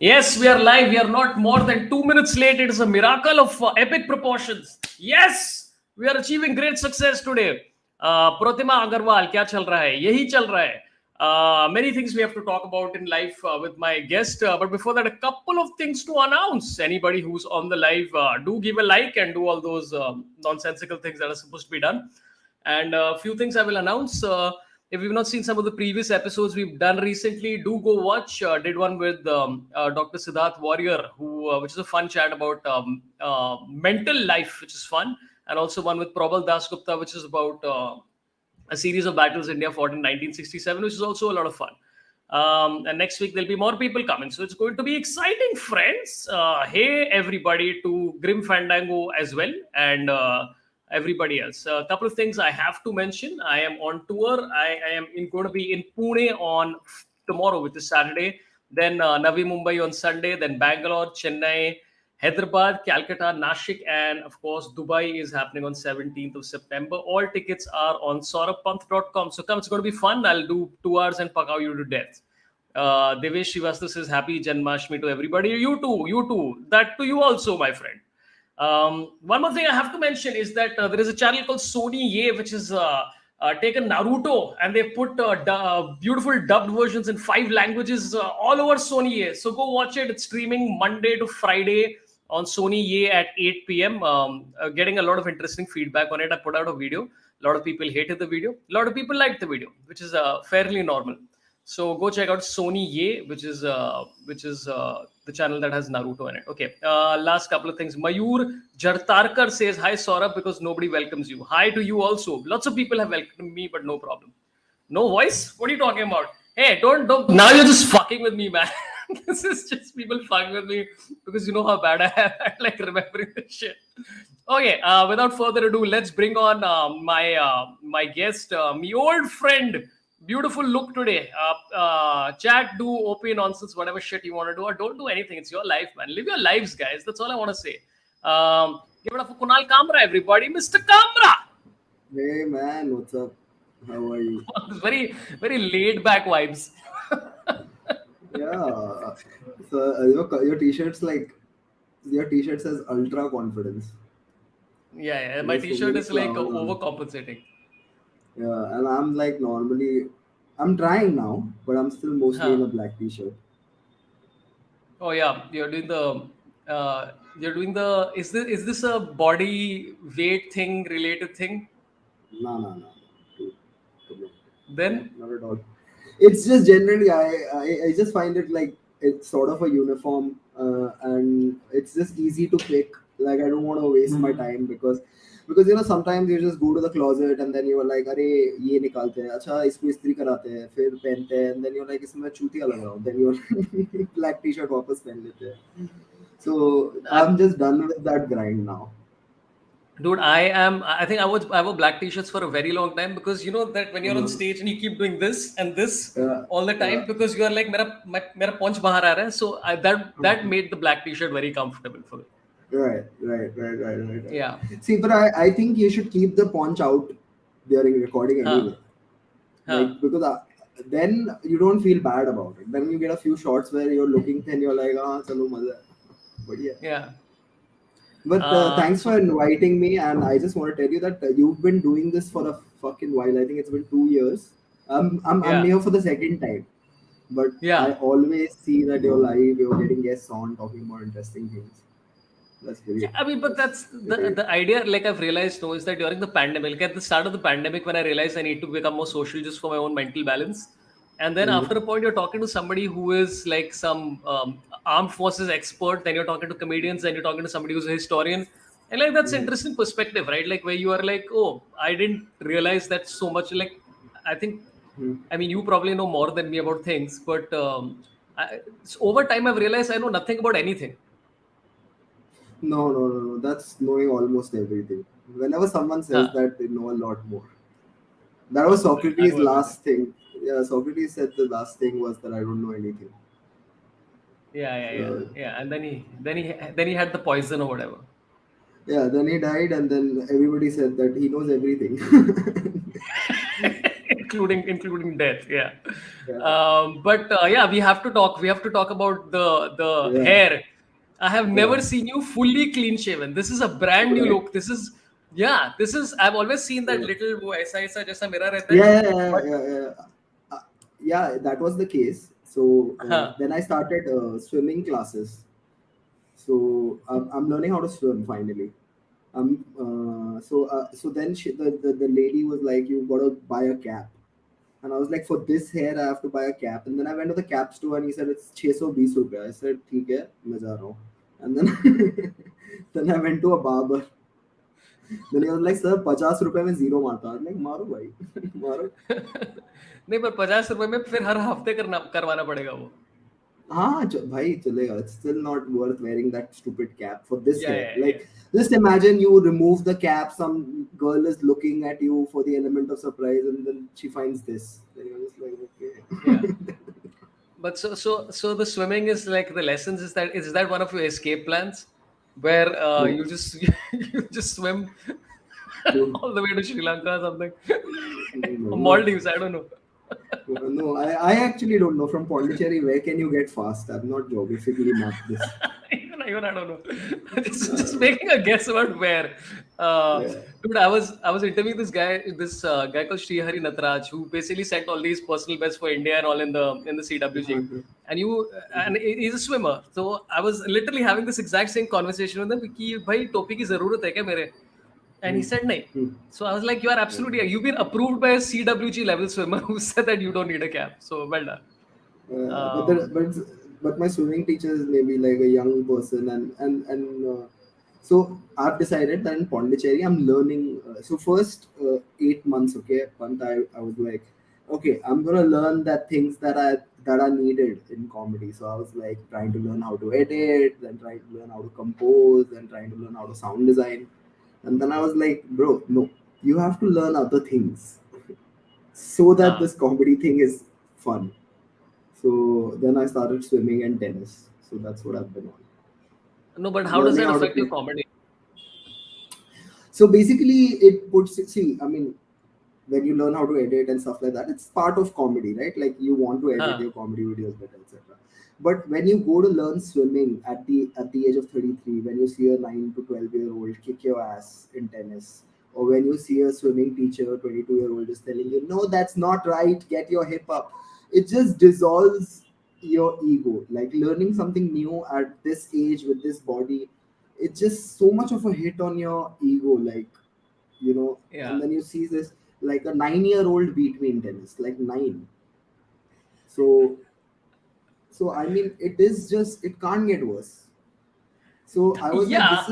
Yes, we are live. We are not more than 2 minutes late. It is a miracle of epic proportions. Yes, we are achieving great success today. Pratima Agarwal, क्या चल रहा है? यही चल रहा है. Many things we have to talk about in life with my guest. But before that, a couple of things to announce. Anybody who's on the live, do give a like and do all those nonsensical things that are supposed to be done. And a few things I will announce. If you've not seen some of the previous episodes we've done recently, do go watch. Did one with Dr. Siddharth Warrior, which is a fun chat about mental life, which is fun, and also one with Prabal Das Gupta, which is about a series of battles India fought in 1967, which is also a lot of fun. And next week there'll be more people coming, so it's going to be exciting, friends. Hey, everybody, to Grim Fandango as well, and everybody else. A couple of things I have to mention. I am on tour. I am going to be in Pune on tomorrow, which is Saturday. Then Navi Mumbai on Sunday. Then Bangalore, Chennai, Hyderabad, Calcutta, Nashik, and of course Dubai is happening on 17th of September. All tickets are on sorabh.com. So come, it's going to be fun. I'll do 2 hours and pakaw you to death. Devesh Srivastava says happy Janmashtami to everybody. You too. That to you also, my friend. One more thing I have to mention is that there is a channel called Sony Ye, which is taken Naruto and they've put beautiful dubbed versions in 5 languages all over Sony Ye. So go watch it. It's streaming Monday to Friday on Sony Ye at 8 p.m. Getting a lot of interesting feedback on it. I put out a video. A lot of people hated the video. A lot of people liked the video, which is fairly normal. So go check out Sony Ye, which is the channel that has Naruto in it. Okay. Last couple of things. Mayur Jartarkar says hi Sorabh because nobody welcomes you. Hi to you also. Lots of people have welcomed me, but no problem. No voice? What are you talking about? Hey, don't. Now you're just fucking with me, man. This is just people fucking with me because you know how bad I am at like remembering this shit. Okay. Without further ado, let's bring on my guest, my old friend. Beautiful look today. Chat, do OP nonsense, whatever shit you want to do, or don't do anything. It's your life, man. Live your lives, guys. That's all I want to say. Give it up for Kunal Kamra, everybody. Mr. Kamra. Hey man, what's up? How are you? Very, very laid back vibes. Yeah. So your t-shirt's like your t-shirt says ultra confidence. Yeah. My There's so t-shirt many is like flowers on it. overcompensating. Yeah, and I'm like normally I'm trying now, but I'm still mostly in Huh. a black t-shirt. Oh yeah, you're doing the is this a body weight thing related thing? No. To, Then not at all. It's just generally I just find it like it's sort of a uniform and it's just easy to pick. Like I don't want to waste my time because sometimes you just go to the closet and then you're like अरे ये निकालते हैं अच्छा इसको इस्त्री कराते हैं फिर पहनते हैं and then you're like इसमें चूतिया लगाओ then you're black t-shirt वापस पहन लेते हैं. So I, I'm just done with that grind now. dude, I think I have a black t-shirts for a very long time because you know that when you're on Uh, stage and you keep doing this and this uh, all the time uh, because you are like mera punch bahar aa raha hai. So that made the black t-shirt very comfortable for me. right. Yeah. See, but I think you should keep the paunch out during recording Huh. anyway. Huh. Like, because then you don't feel bad about it. Then you get a few shots where you're looking thin, you're like, ah, chalo, maza. But yeah. Yeah. But thanks So for inviting me. And I just want to tell you that you've been doing this for a fucking while. I think it's been 2 years. I'm yeah. here for the second time. But I Yeah. always see that you're live, you're getting guests on, talking about interesting things. That's Yeah, great. I mean, but That's that's great. the idea. Like I've realized now is that during the pandemic, like at the start of the pandemic, when I realized I need to become more social just for my own mental balance, and then Mhm. after a point, you're talking to somebody who is like some armed forces expert. Then you're talking to comedians. Then you're talking to somebody who's a historian, and like that's Mhm. interesting perspective, right? Like where you are like, oh, I didn't realize that so much. Like I think, Mhm. I mean, you probably know more than me about things, but over time, I've realized I know nothing about anything. No. That's knowing almost everything. Whenever someone says Huh. that, they know a lot more. That was I Socrates' know everything. last thing. Yeah, Socrates said the last thing was that I don't know anything. So And then he had the poison or whatever. yeah, then he died, and then everybody said that he knows everything. including death. Yeah. Yeah. But yeah, we have to talk. We have to talk about the Yeah. hair. I have never Yeah. seen you fully clean shaven. This is a brand new Right. look. This is yeah. This is I've always seen that Yeah. little वो ऐसा जैसा मेरा रहता है. Yeah, yeah, yeah, But yeah, yeah. Uh, yeah, that was the case. So हाँ. then I started swimming classes. So I'm learning how to swim finally. So then the lady was like, "You gotta buy a cap," and I was like, "For this hair, I have to buy a cap." And then I went to the cap store and he said it's 620 rupees. I said, "ठीक है, मैं जा रहा हूँ." And then then I went to a barber. Then he was like, "Sir, 50 रुपए में zero मारता." I was like, "मारो भाई, मारो." नहीं पर 50 रुपए में फिर हर हफ्ते करवाना पड़ेगा वो. हाँ भाई चलेगा. It's still not worth wearing that stupid cap for this Yeah, hair. yeah, yeah. Like just imagine you remove the cap, some girl is looking at you for the element of surprise, and then she finds this. Then you're just like, Yeah. okay. But so the swimming is like the lessons is that one of your escape plans where No, you just you just swim dude, all the way to Sri Lanka or something no, or no. Maldives, I don't know. No, I actually don't know. From Puducherry, where can you get fast? I've not geographically mapped this. Even I don't know. Just making a guess about where. Uh, Yeah. Dude, I was interviewing this guy called Srihari Nataraj, who basically set all these personal bests for India and all in the CWG. And he's a swimmer. So I was literally having this exact same conversation with him. कि भाई टोपी की जरूरत है क्या मेरे? And he said no. So I was like, you are absolutely. You've been approved by a CWG level swimmer who said that you don't need a cap. So well done. Uh, but Um, the, but but my swimming teacher is maybe like a young person, and so I've decided that in Pondicherry I'm learning. So first 8 months, okay, month I was like, okay, I'm gonna learn that things that are needed in comedy. So I was like trying to learn how to edit, then trying to learn how to compose, then trying to learn how to sound design, and then I was like, bro, no, you have to learn other things so that uh, this comedy thing is fun. So then I started swimming and tennis. So that's what I've been on. no, but how does Learning that how to affect your play. comedy? So basically, it puts, see, I mean, when you learn how to edit and stuff like that, it's part of comedy, right? Like you want to edit Huh. your comedy videos better, etc. But when you go to learn swimming at the age of 33, when you see a 9 to 12-year-old kick your ass in tennis, or when you see a swimming teacher, 22-year-old, just telling you, no, that's not right, get your hip up, it just dissolves your ego. Like learning something new at this age with this body, it's just so much of a hit on your ego. Like, Yeah. and then you see this like a 9-year-old beat me in tennis, like nine. So I mean, it can't get worse. So I was like, Yeah.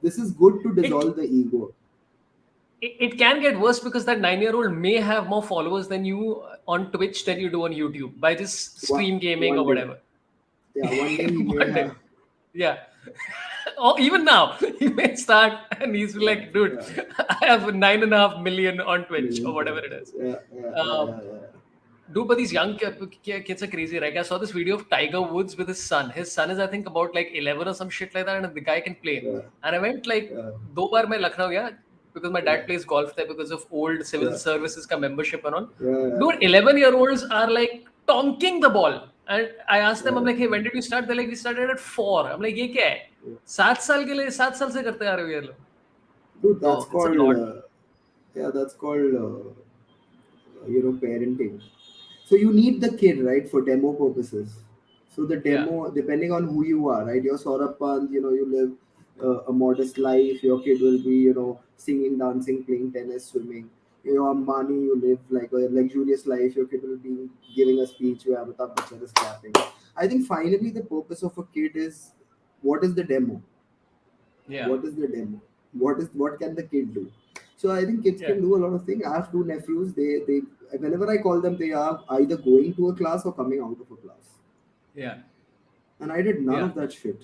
this is good to It, dissolve the ego. it can get worse because that 9-year-old may have more followers than you on Twitch than you do on YouTube by just one, stream gaming or one day, whatever. yeah, one day he may One day. have. Yeah. Or even now, he may start and he's Yeah, like, dude, yeah, I have 9.5 million on Twitch or million whatever it followers. is. Yeah, yeah, yeah, Um, yeah, yeah. Dude, but these young kids are crazy, right? I saw this video of Tiger Woods with his son. His son is, I think, about like 11 or some shit like that, and the guy can play. Yeah, And I went like, yeah, दो बार मैं लखनऊ गया because my yeah, dad plays golf there because of old civil yeah, services ka membership and all. yeah, yeah, Dude, 11-year-olds are like tonking the ball. And I asked them, I'm yeah, like, hey, when did you start? They're like, we started at 4. I'm like, ये क्या है? yeah. 7 साल के लिए 7 साल से करते आ रहे हो ये लोग. Dude, that's So it's a called lot. yeah, that's called parenting. So you need the kid, right, for demo purposes. So the Yeah. demo, depending on who you are, right? You're Sorabh, you live a modest life. Your kid will be, singing, dancing, playing tennis, swimming. You're Ambani, you live like a luxurious life. Your kid will be giving a speech where Amitabh Bachchan is clapping. I think finally the purpose of a kid is, what is the demo? Yeah. What is the demo? What can the kid do? So I think kids Yeah. can do a lot of things. I have two nephews. They whenever I call them, they are either going to a class or coming out of a class. Yeah. And I did none Yeah. of that shit.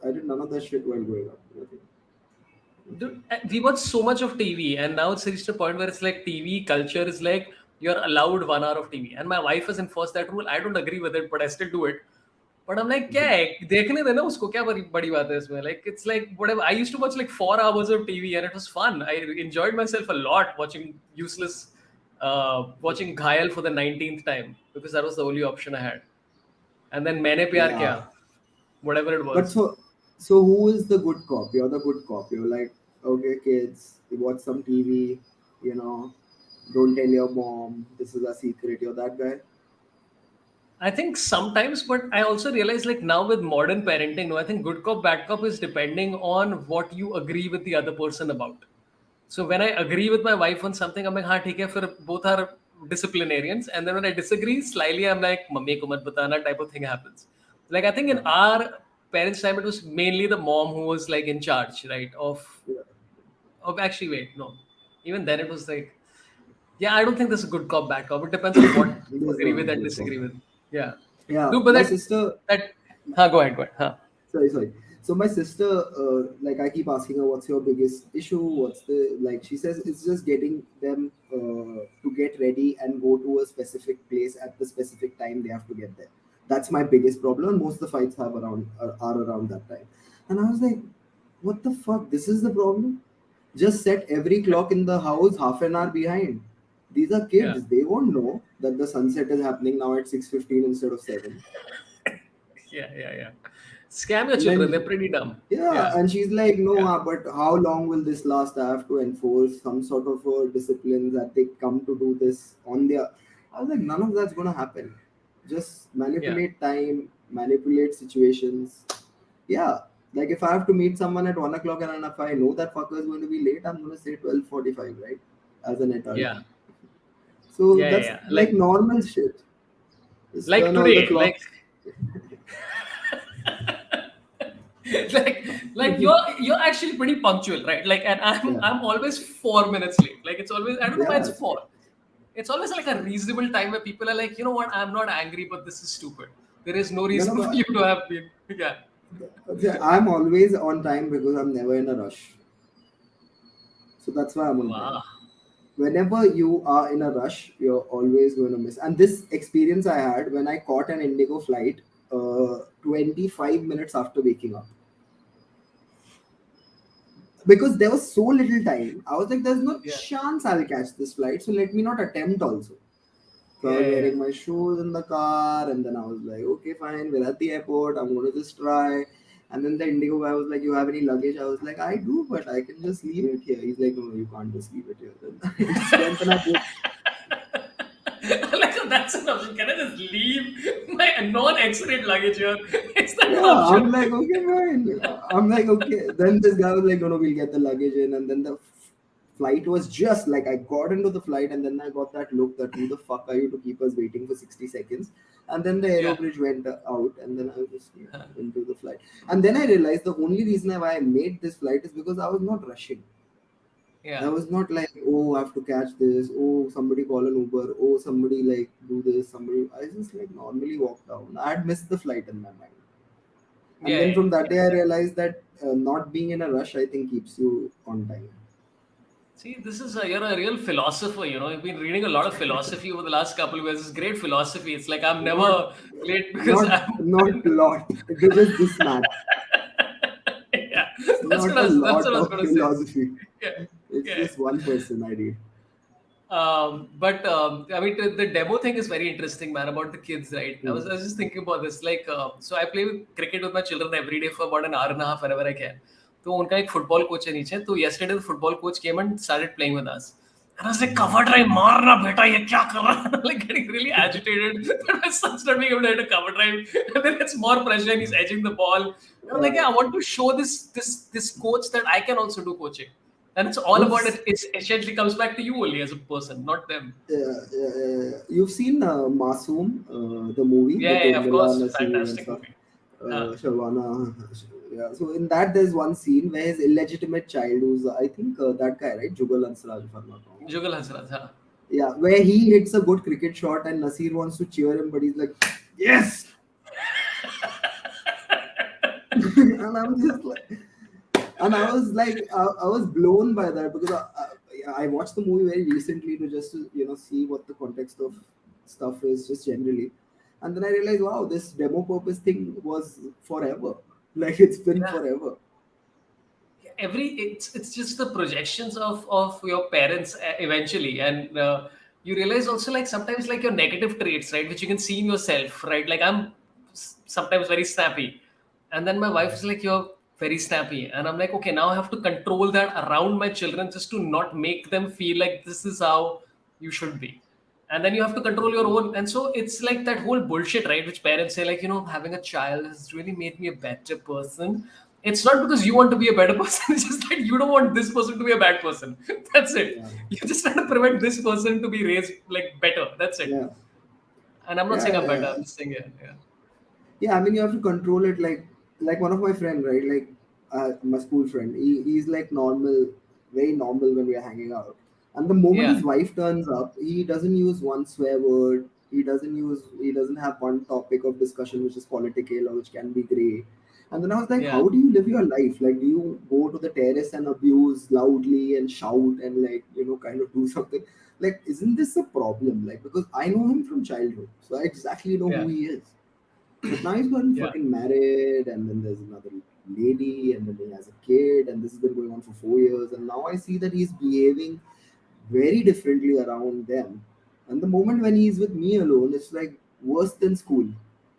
I did none of that shit while growing up. Nothing. Dude, we watch so much of TV, and now it's reached a point where it's like TV culture is like you're allowed 1 hour of TV. And my wife has enforced that rule. I don't agree with it, but I still do it. But I'm like, क्या है? देखने देना उसको क्या बड़ी बात है इसमें? Like it's like whatever. I used to watch like 4 hours of TV, and it was fun. I enjoyed myself a lot watching useless watching Ghayal for the 19th time because that was the only option I had. And then Maine Pyar Yeah. Kiya, whatever it But was. so who is the good cop? You're the good cop. You're like, okay, kids, you watch some TV, you know, don't tell your mom. This is a secret. You're that guy. I think sometimes, but I also realize like now with modern parenting, no, I think good cop, bad cop is depending on what you agree with the other person about. So when I agree with my wife on something, I'm like, हाँ ठीक है, फिर both are disciplinarians. And then when I disagree, slyly I'm like, mummy को मत बताना type of thing happens. Like I think in Yeah. our parents' time, it was mainly the mom who was like in charge, right? Yeah. Of actually, wait, no. Even then it was like, yeah, I don't think there's a good cop, bad cop. It depends on what you There's agree no with and good cop. disagree with. Yeah. Yeah. No, but My sister. that, go ahead, go ahead. Sorry. So my sister, like I keep asking her, what's your biggest issue? What's the like? She says it's just getting them to get ready and go to a specific place at the specific time they have to get there. That's my biggest problem. And most of the fights are around that time. And I was like, what the fuck? This is the problem. Just set every clock in the house half an hour behind. These are Yeah. kids. They won't know that the sunset is happening now at 6:15 instead of 7. Yeah. Scam your And children. then They're pretty dumb. yeah, Yeah. and she's like, no, Yeah. but how long will this last? I have to enforce some sort of discipline that they come to do this on their. I was like, none of that's gonna happen. Just Yeah. manipulate time, manipulate situations. Yeah, like if I have to meet someone at 1 o'clock and if I know that fucker is going to be late, I'm gonna say 12:45, right? As an adult. Yeah. So Yeah. that's Yeah. like normal shit. Just Like turn all the today, like clocks. like you're actually pretty punctual, right? Like, and I'm Yeah, I'm always 4 minutes late. Like it's always, I don't know why it's yeah. four. It's always like a reasonable time where people are like, you know what, I'm not angry, but this is stupid. There is no No, no, reason for no. you to have been. Yeah. Yeah, I'm always on time because I'm never in a rush. So that's why I'm on time. Wow. Whenever you are in a rush, you're always going to miss. And this experience I had when I caught an Indigo flight 25 minutes after waking up. Because there was so little time, I was like, there's no Yeah. chance I'll catch this flight. So let me not attempt also. So I Yeah. was Yeah. wearing my shoes in the car, and then I was like, okay, fine, we're at the airport. I'm going to just try. And then the Indigo guy was like, you have any luggage? I was like, I do, but I can just leave it here. He's like, no, you can't just leave it here. Then I just went and I booked. Like, so that's an option. Can I just leave my non-X-rayed luggage here? Is that an Yeah, I'm option? like, okay, fine. I'm like, okay. Then this guy was like, no, no, we'll get the luggage in. And then the flight was just like, I got into the flight and then I got that look that who the fuck are you to keep us waiting for 60 seconds? And then the aero Yeah. bridge went out and then I just into the flight. And then I realized the only reason why I made this flight is because I was not rushing. I Yeah. was not like, oh, I have to catch this. Oh, somebody call an Uber. Oh, somebody like do this. Somebody. I just like normally walk down. I had missed the flight in my mind. And Yeah. then Yeah. from that day, I realized that not being in a rush, I think, keeps you on time. See, this is you're a real philosopher. You know, you've been reading a lot of philosophy over the last couple of years. It's great philosophy. It's like I'm Not, never late because I'm. not a lot. It was just this man. Yeah, It's not a that's lot what I was of gonna say. philosophy. Yeah, It's yeah. just one person I read. But I mean, the demo thing is very interesting, man. About the kids, right? I was just thinking about this. Like, so I play with cricket with my children every day for about an hour and a half whenever I can. तो उनका एक football coach है नीचे. तो yesterday the football coach came and started playing with us. And I was like, cover drive, मारना बेटा, ये क्या कर रहा है? Like getting really agitated. But my son's not being able to hit a cover drive, and then it's more pressure, and he's edging the ball. And I'm like, yeah, I want to show this coach that I can also do coaching. And it's all about You've it. It essentially comes back to you only as a person, not them. you've seen Masoom, the movie Yeah, with yeah, of Urmila, course. Naseem and Fantastic stuff. movie. Huh. Sharwana. Yeah. So in that, there's one scene where his illegitimate child, who's I think that guy, right, Jugal Ansaraj, if I'm not wrong. Jugal Hansraj, huh? Yeah, where he hits a good cricket shot and Nasir wants to cheer him, but he's like, yes. And I'm just like, and I was like, I was blown by that because I watched the movie very recently to just to, see what the context of stuff is just generally, and then I realized, wow, this demo purpose thing was forever. Like it's been Yeah. forever. It's just the projections of your parents eventually, and you realize also like sometimes like your negative traits, right, which you can see in yourself, right? Like I'm sometimes very snappy, and then my wife is like, "You're very snappy," and I'm like, "Okay, now I have to control that around my children just to not make them feel like this is how you should be." And then you have to control your own, and so it's like that whole bullshit, right, which parents say like, having a child has really made me a better person. It's not because you want to be a better person, it's just that you don't want this person to be a bad person. That's it. Yeah. You just trying to prevent this person to be raised like better. That's it. Yeah. And I'm not saying Yeah. I'm better, Yeah. I'm just saying, yeah, yeah. Yeah, I mean, you have to control it. Like one of my friend, right? Like my school friend. He's like normal, very normal when we are hanging out. And the moment Yeah, his wife turns up, he doesn't use one swear word. He doesn't have one topic of discussion which is political or which can be gray. And then I was like, yeah, how do you live your life? Like, do you go to the terrace and abuse loudly and shout and like, kind of do something? Like, isn't this a problem? Like, because I know him from childhood, so I exactly know yeah, who he is. But now he's gotten yeah. fucking married, and then there's another lady, and then he has a kid, and this has been going on for 4 years. And now I see that he's behaving very differently around them. And the moment when he's with me alone, it's like worse than school.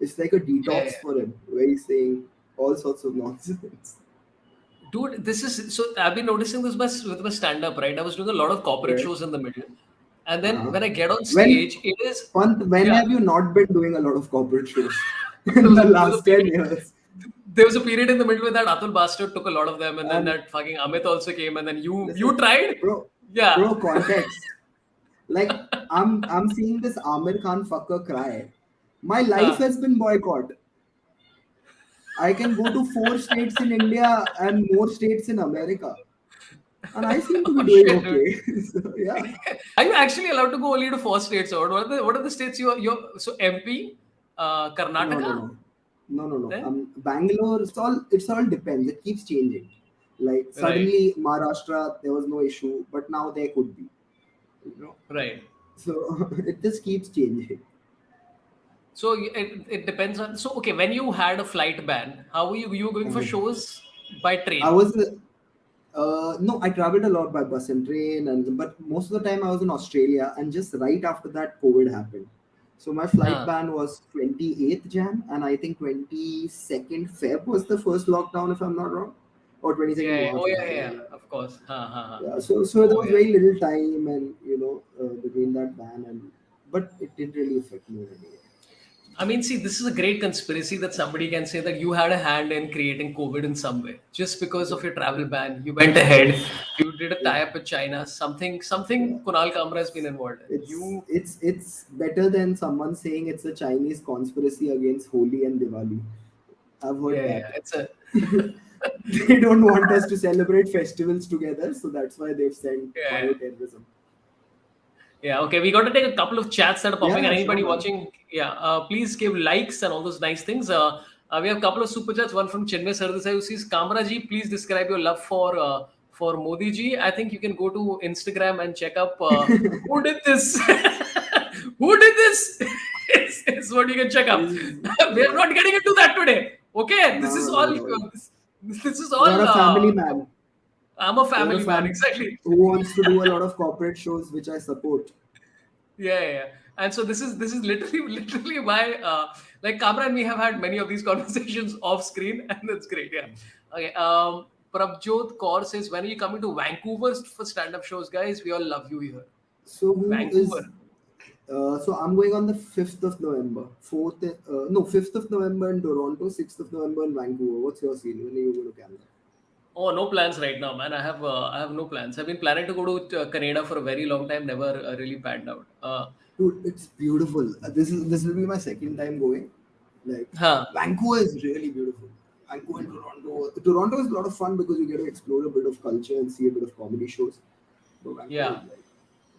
It's like a Yeah, detox yeah. for him, where he's saying all sorts of nonsense. Dude, this is so I've been noticing this with my stand-up, right? I was doing a lot of corporate Right? shows in the middle. And then Uh-huh. when I get on When, stage, it is when yeah. have you not been doing a lot of corporate shows There in was the a last 10 period years? there was a period in the middle where that Atul bastard took a lot of them, and then And that fucking Amit also came, and then you listen, tried? bro, Yeah. context. Like I'm seeing this Amir Khan fucker cry. My life Huh. has been boycott. I can go to 4 states in India and more states in America, and I seem to be Oh doing shit, dude. okay. So, yeah. Are you actually allowed to go only to 4 states? Or what are the states you're so MP, No, no, Karnataka? no, no, no, no. Then Bangalore. It's all depends. It keeps changing. Like right, suddenly Maharashtra, there was no issue, but now there could be. You know. right. So it just keeps changing. So it depends on. So okay, when you had a flight ban, how were you were going for Uh, shows by I train? was no, I traveled a lot by bus and train, but most of the time I was in Australia, and just right after that, COVID happened. So my flight Huh. ban was 28th Jan, and I think 22nd Feb was the first lockdown, if I'm not wrong, or 22nd Yeah, yeah. March Oh or yeah, something yeah, like yeah. that. Of course. Huh, huh, huh. Yeah, so there Oh was yeah. very little time, and between that ban but it didn't really affect me in any way. I mean, see, this is a great conspiracy that somebody can say that you had a hand in creating COVID in some way, just because of your travel ban. You went ahead, you did a Yeah, tie-up with China, yeah. something. Kunal Kamra has been involved in. It's You, it's it's better than someone saying it's a Chinese conspiracy against Holi and Diwali. I've heard yeah, that. yeah. It's a They don't want us to celebrate festivals together, so that's why they've sent yeah. bioterrorism. Yeah, okay. We got to take a couple of chats that are Yeah, popping. And yeah, sure, anybody man. watching, yeah, please give likes and all those nice things. We have a couple of super chats. One from Chinmay Sardesai who says, Kamra ji, please describe your love for Modi ji. I think you can go to Instagram and check up who did this. Who did this? Is what you can check up. Is We are yeah, not getting into that today. Okay, this no, is no, all. not at all. This is You're all. a family man. I'm a You're a family man, fam exactly. who wants to do a lot of corporate shows, which I support. Yeah, yeah, yeah. And so this is literally literally why like Kamra and me have had many of these conversations off screen, and that's great. Yeah. Okay. Prabjot Kaur says, when are you coming to Vancouver for stand-up shows, guys? We all love you here. So who Vancouver. is? So I'm going on the 5th of November. No, 5th of November in Toronto, 6th of November in Vancouver. What's your scene? When are you going to Canada? Oh, no plans right now, man. I have no plans. I've been planning to go to Canada for a very long time. Never really panned out. Dude, it's beautiful. This will be my second time going. Like Huh. Vancouver is really beautiful. Vancouver and Toronto. Toronto is a lot of fun because you get to explore a bit of culture and see a bit of comedy shows. But Vancouver Yeah. is like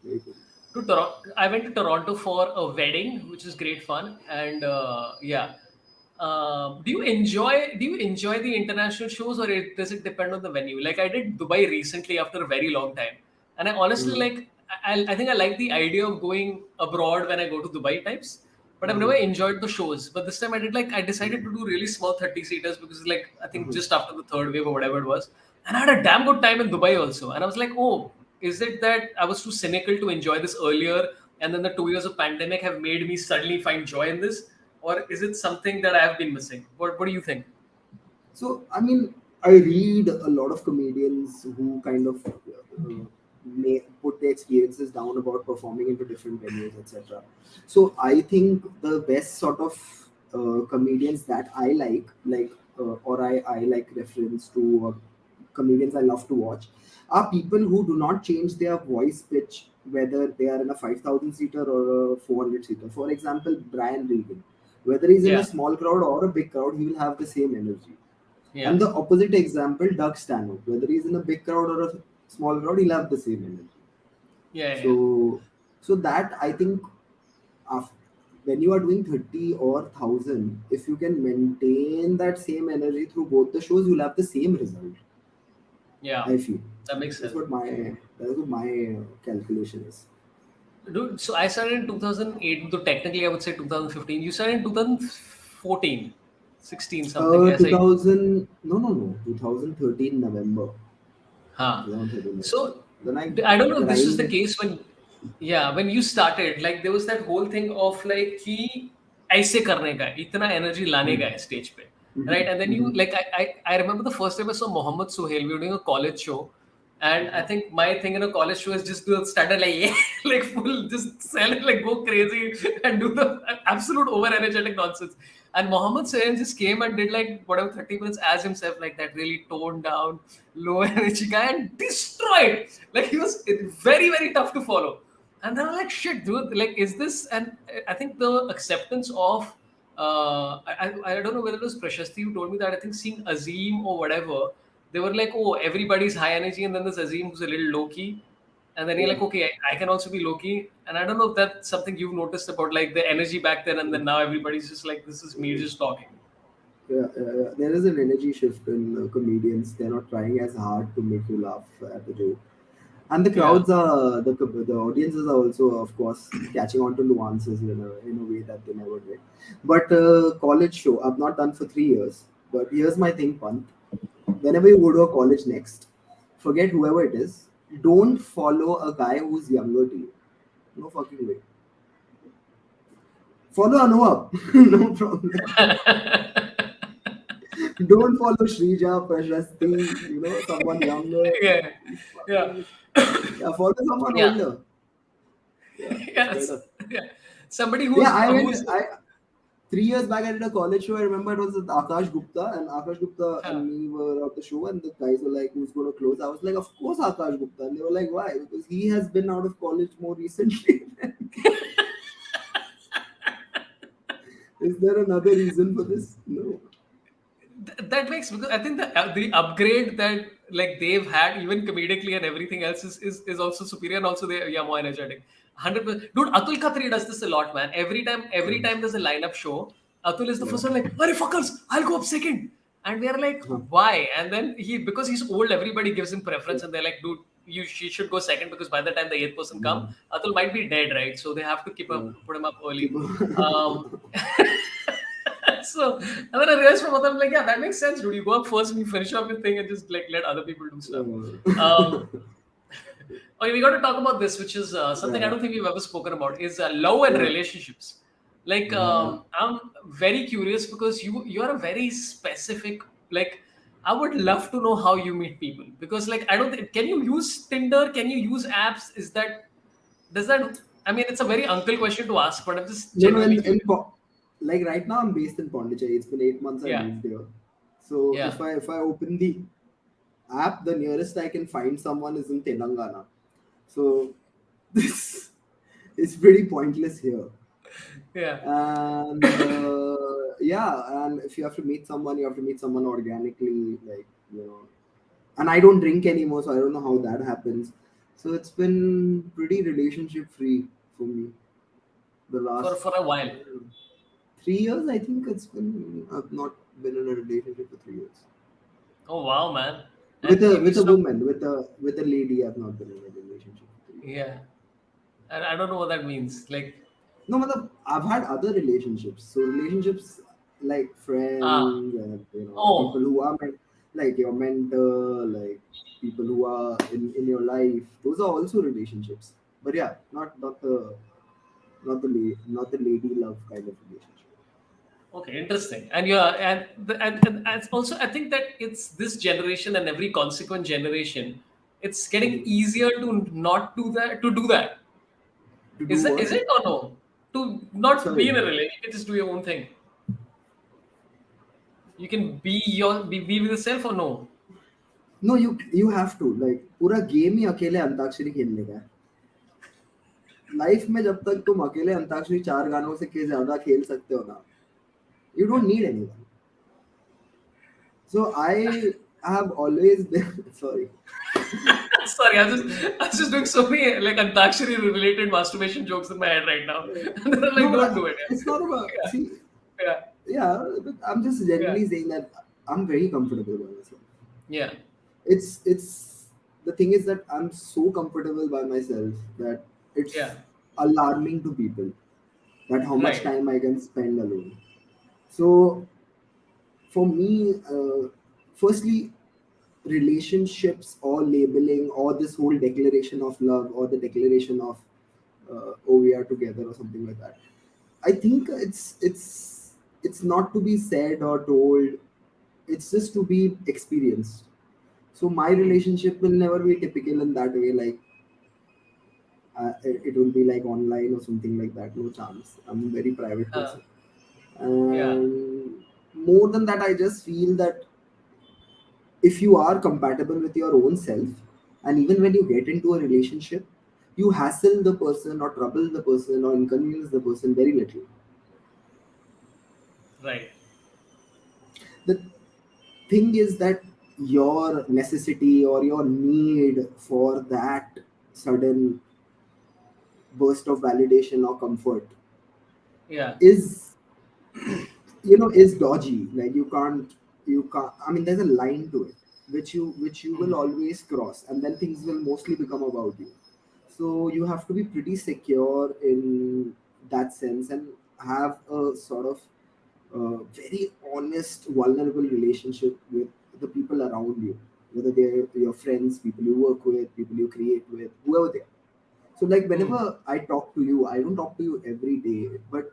very cool. To Toronto. I went to Toronto for a wedding, which is great fun. And yeah, do you enjoy the international shows, or does it depend on the venue? Like I did Dubai recently after a very long time, and I honestly Uh-huh. like. I think I like the idea of going abroad when I go to Dubai types, but I've Uh-huh. never enjoyed the shows. But this time I decided to do really small 30 seaters because like I think Uh-huh. just after the third wave or whatever it was, and I had a damn good time in Dubai also. And I was like, oh, is it that I was too cynical to enjoy this earlier? and then the 2 years of pandemic have made me suddenly find joy in this, or is it something that I have been missing? What do you think? So, I mean, I read a lot of comedians who kind of may put their experiences down about performing into different venues, etc. So, I think the best sort of comedians that I or I like reference to, comedians I love to watch, are people who do not change their voice pitch whether they are in a 5,000 seater or a 400 seater. For example, Brian Regan. Whether he's in a Yeah, small crowd or a big crowd, he will have the same energy. yeah, And the opposite example, Doug Stanhope. Whether he's in a big crowd or a small crowd, he'll have the same energy. yeah, yeah. So, so that I think, af when you are doing 30 or 1,000, if you can maintain that same energy through both the shows, you'll have the same result. Yeah, I feel that makes that's sense. what my calculation is. Dude, so I started in 2008, though technically I would say 2015. You started in 2014, 16 something. Yes, I. 2000 no 2013 November. Huh. 2013 November. So Then I I don't know if this is the grind. case when, yeah, when you started, like there was that whole thing of like कि ऐसे करने का है, इतना energy लाने का है stage पे, right? And then you Mhm. like I remember the first time I saw Mohammed Suhail. We were doing a college show, and I think my thing in a college show is just do a standard like yeah, like full just sell it, like go crazy and do the absolute over energetic nonsense. And Mohammed Suhail just came and did like whatever 30 minutes as himself, like that really toned down, low energy guy, and destroyed. Like he was very, very tough to follow. And then I'm like, shit, dude, like, is this? And I think the acceptance of, I don't know whether it was Prashasti who told me that. I think seeing Azim or whatever, they were like, oh, everybody's high energy, and then there's Azim who's a little low key. And then you're Yeah. like, okay, I can also be low key. And I don't know if that's something you've noticed about like the energy back then, and then now everybody's just like, this is me just talking. Yeah. There is an energy shift in comedians. They're not trying as hard to make you laugh at the joke, and the Yeah. crowds are the audiences are also, of course, catching on to nuances in a way that they never did. But college show I've not done for 3 years. But here's my thing, Pant. Whenever you go to a college next, forget whoever it is. Don't follow a guy who's younger to you. No fucking way. Follow Anuap. No problem. Don't follow Shrija, Prashasti, someone younger. Yeah. It's Yeah. fucking, yeah, follow someone Yeah. older. Yeah, it's Yes. better. Yeah. Somebody Yeah, who's 3 years back I did a college show. I remember it was with Akash Gupta, and Akash Gupta huh. and me were at the show, and the guys were like, "Who's going to close?" I was like, "Of course, Akash Gupta." And they were like, "Why?" Because he has been out of college more recently. Is there another reason for this? No. That makes, because I think the upgrade that like they've had even comedically and everything else is also superior, and also they, yeah, more energetic. 100%. Dude, Atul Khatri does this a lot, man. Every time there's a lineup show, Atul is the Yeah. first one like, "Arey fuckers, I'll go up second." And we are like, Huh. why? And then because he's old, everybody gives him preference, and they're like, dude, she should go second, because by the time the eighth person come, Yeah. Atul might be dead, right? So they have to Yeah. put him up Keep early. Um, on. so and then I realized from Atul, I'm like, yeah, that makes sense, dude. You go up first and you finish off your thing and just like let other people do stuff. Um, okay, we got to talk about this, which is something I Yeah. don't think we've ever spoken about, is love and Yeah. relationships. Like, Yeah. I'm very curious because you're a very specific, like, I would love to know how you meet people, because like I don't think, can you use Tinder? Can you use apps? Does that, I mean, it's a very uncle question to ask, but I'm just No, no. genuinely curious. Like right now, I'm based in Pondicherry. It's been 8 months I Yeah, moved here. So yeah. if I open the app, the nearest I can find someone is in Telangana. So this is pretty pointless here. Yeah. And yeah, and if you have to meet someone, you have to meet someone organically, like And I don't drink anymore, so I don't know how that happens. So it's been pretty relationship free for me the for last for a while. 3 years. I think it's been. I've not been in a relationship for 3 years Oh wow, man! with And a you with a stopped. woman, with a lady. I've not been in a relationship for 3 years. Yeah, and I don't know what that means. Like, No, matlab, I've had other relationships. So relationships like ah, friends and people oh, who are like your mentor, like people who are in your life. Those are also relationships. But yeah, not the. not the lady love kind of relationship. Okay, interesting. And yeah, and also I think that it's this generation and every consequent generation, it's getting Mhm. easier to not do that, to do that. To do Is what? it or no? To not be Sorry. in a relationship, you can just do your own thing. You can be with yourself or no. No, you have to like पूरा game ही अकेले अंताक्षरी खेलने का है. Life में जब तक तुम अकेले अंताक्षरी 4 गानों से के ज्यादा खेल सकते हो ना, you Yeah. don't need anyone. So I have always been sorry. Sorry, I was just doing so many like Antakshari related masturbation jokes in my head right now. And then I'm like, No, don't do it. it's not about see. Yeah. Yeah, but I'm just Yeah. generally saying that I'm very comfortable by myself. Yeah. It's the thing is that I'm so comfortable by myself that Yeah. it's alarming to people that how much Right. time I can spend alone. So for me, firstly, relationships or labeling or this whole declaration of love or the declaration of oh we are together or something like that. I think it's not to be said or told. It's just to be experienced. So my Hmm. relationship will never be typical in that way. Like it will be like online or something like that. No chance. I'm a very private Uh, person. yeah. And more than that, I just feel that if you are compatible with your own self, and even when you get into a relationship, you hassle the person or trouble the person or inconvenience the person very little. Right. The thing is that your necessity or your need for that sudden burst of validation or comfort Yeah. is is dodgy. Like you can't, I mean, there's a line to it which you will Hmm. always cross, and then things will mostly become about you. So you have to be pretty secure in that sense and have a sort of very honest, vulnerable relationship with the people around you, whether they're your friends, people you work with, people you create with, whoever they are. So like Hmm. whenever I talk to you, I don't talk to you every day, but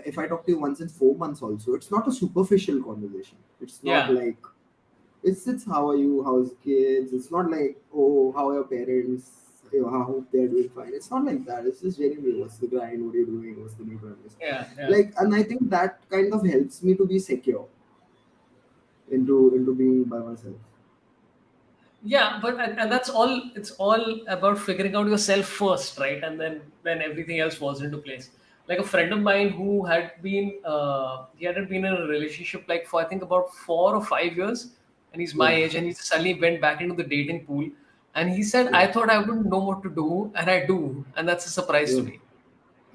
if I talk to you once in 4 months also, it's not a superficial conversation. It's not Yeah. like it's how are you, how's kids. It's not like oh how are your parents, I hope they're doing fine. It's not like that. It's just genuinely what's the grind, what are you doing, what's the new progress. Yeah. Yeah. Like, and I think that kind of helps me to be secure into being by myself. Yeah, but and that's all. It's all about figuring out yourself first, right? And then everything else falls into place. Like a friend of mine who had been he hadn't been in a relationship like for I think about 4 or 5 years, and he's my Yeah, age, and he suddenly went back into the dating pool, and he said, yeah, "I thought I wouldn't know what to do, and I do, and that's a surprise to yeah, me."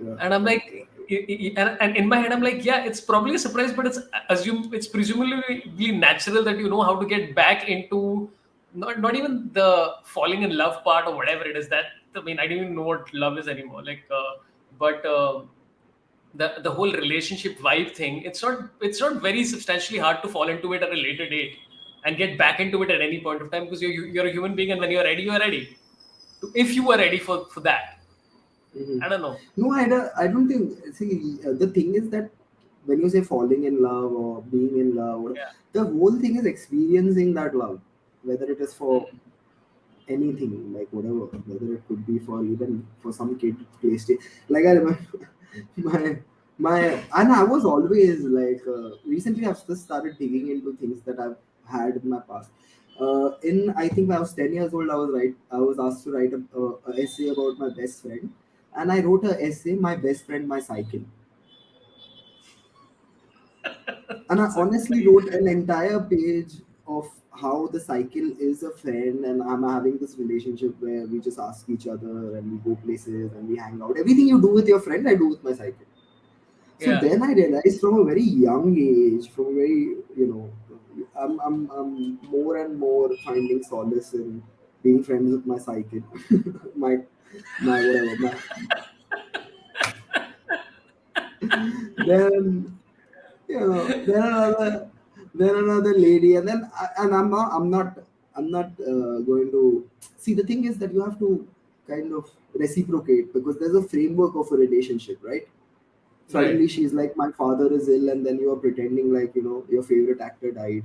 yeah, And I'm yeah, like, yeah, and in my head, I'm like, yeah, it's probably a surprise, but it's presumably natural that you know how to get back into not even the falling in love part or whatever it is. That I mean, I don't even know what love is anymore. Like, but the whole relationship vibe thing, it's not very substantially hard to fall into it at a later date and get back into it at any point of time because you're a human being, and when you're ready. If you are ready for that, hmm. I don't know. No, I don't think. See, the thing is that when you say falling in love or being in love, Yeah. the whole thing is experiencing that love, whether it is for Mm. anything, like whatever, whether it could be for even for some kid PlayStation. Like I remember my my and I was always like recently I've just started digging into things that I've had in my past. In I think when I was 10 years old, I was asked to write a essay about my best friend, and I wrote a essay, my best friend, my cycle. And I That's a honestly very wrote an entire page of how the cycle is a friend, and I'm having this relationship where we just ask each other and we go places and we hang out. Everything you do with your friend, I do with my cycle. So yeah. then I realized from a very young age, from a very, I'm more and more finding solace in being friends with my cycle, my, my whatever, my, then then another lady, and and I'm not going to see. The thing is that you have to kind of reciprocate, because there's a framework of a relationship, right? Suddenly Right. she's like, my father is ill, and then you are pretending like, your favorite actor died.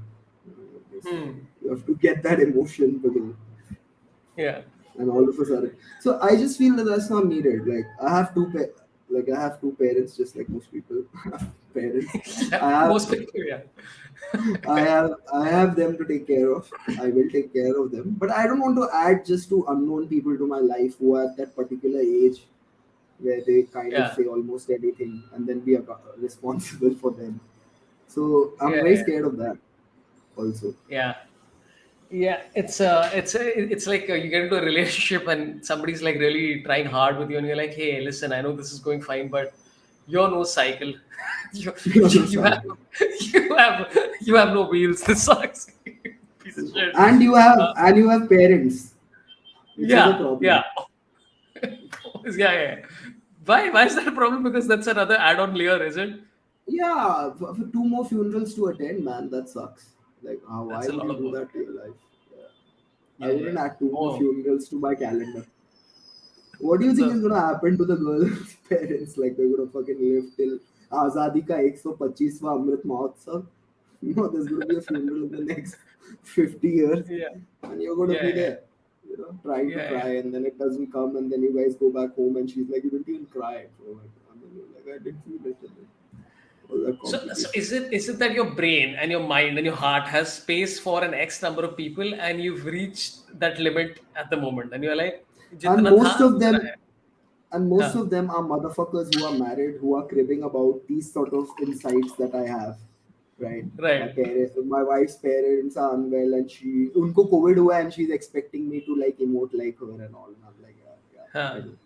Hmm. You have to get that emotion because, Yeah. and all of a sudden. So I just feel that that's not needed. Like I have two parents, just like most people have parents. Yeah. I have Most people, yeah. I have them to take care of. I will take care of them, but I don't want to add just to unknown people to my life who are at that particular age where they kind of Yeah. say almost anything and then be responsible for them. So I'm Yeah. very Yeah. scared of that also. Yeah. Yeah, it's like you get into a relationship and somebody's like really trying hard with you, and you're like, hey, listen, I know this is going fine, but you're no cycle. you, You you have understand? you have you have no wheels. This sucks. Piece of shit. Uh, And you have parents, which is a yeah, yeah, problem. yeah, yeah. Why is that a problem? Because that's another add-on layer, is it? Yeah, for two more funerals to attend, man, that sucks. Like, why That's a would lot you of do work. that to your life? Yeah. I Yeah, wouldn't yeah. add two more Oh, funerals to my calendar. What do you that's think a is gonna happen to the girl's parents? Like, they're gonna fucking live till Azadi ka 125वां Amrit Mahotsav? There's gonna be a funeral in the next 50 years, yeah, and you're gonna yeah, be yeah, there, trying to yeah, cry, yeah. and then it doesn't come, and then you guys go back home, and she's like, you didn't even cry. So, and then you're like, I didn't feel it. And then all that So complication. is it that your brain and your mind and your heart has space for an X number of people and you've reached that limit at the moment and you're like, And जितना था most of उतना them है. and most हाँ. of them are motherfuckers who are married, who are cribbing about these sort of insights that I have, right? My Right. parents, my wife's parents are unwell, and unko COVID hua, and she's expecting me to like emote like her and all. And I'm like, yeah, yeah, I हाँ. do.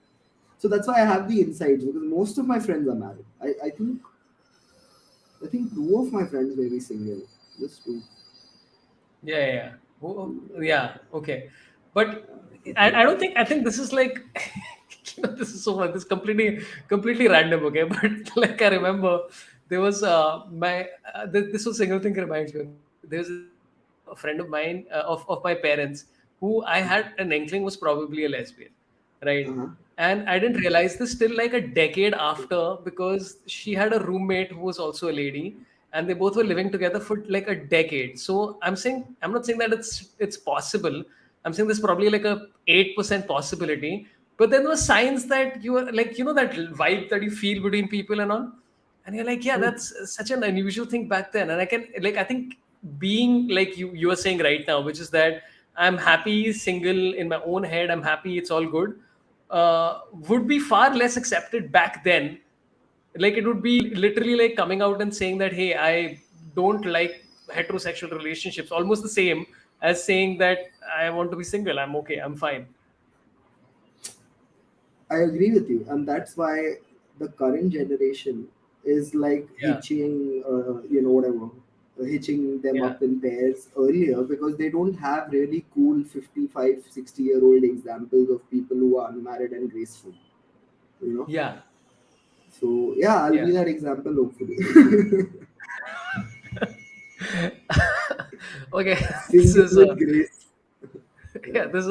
So that's why I have the insights, because most of my friends are married. I think two of my friends may be single, just two. Yeah, yeah, yeah. Yeah, okay. But I don't think, I think this is like this is so much, this is completely random, okay? But like I remember there was this was single thing reminds me. There's a friend of mine of my parents who I had an inkling was probably a lesbian, right? Uh-huh. And I didn't realize this till like a decade after, because she had a roommate who was also a lady, and they both were living together for like a decade. So I'm not saying that it's possible. I'm saying there's probably like a 8% possibility. But then there were signs that you were like, that vibe that you feel between people and all. And you're like, yeah, Hmm. that's such an unusual thing back then. And I can like, I think being like you are saying right now, which is that I'm happy single in my own head, I'm happy, it's all good, would be far less accepted back then. Like it would be literally like coming out and saying that, hey, I don't like heterosexual relationships, almost the same as saying that I want to be single, I'm okay, I'm fine. I agree with you, and that's why the current generation is like Yeah, hitching them yeah, up in pairs earlier, because they don't have really cool 55, 60-year-old examples of people who are unmarried and graceful, you know. yeah, So yeah, I'll yeah. be that example hopefully. Okay. this Single is with grace. yeah, Yeah, this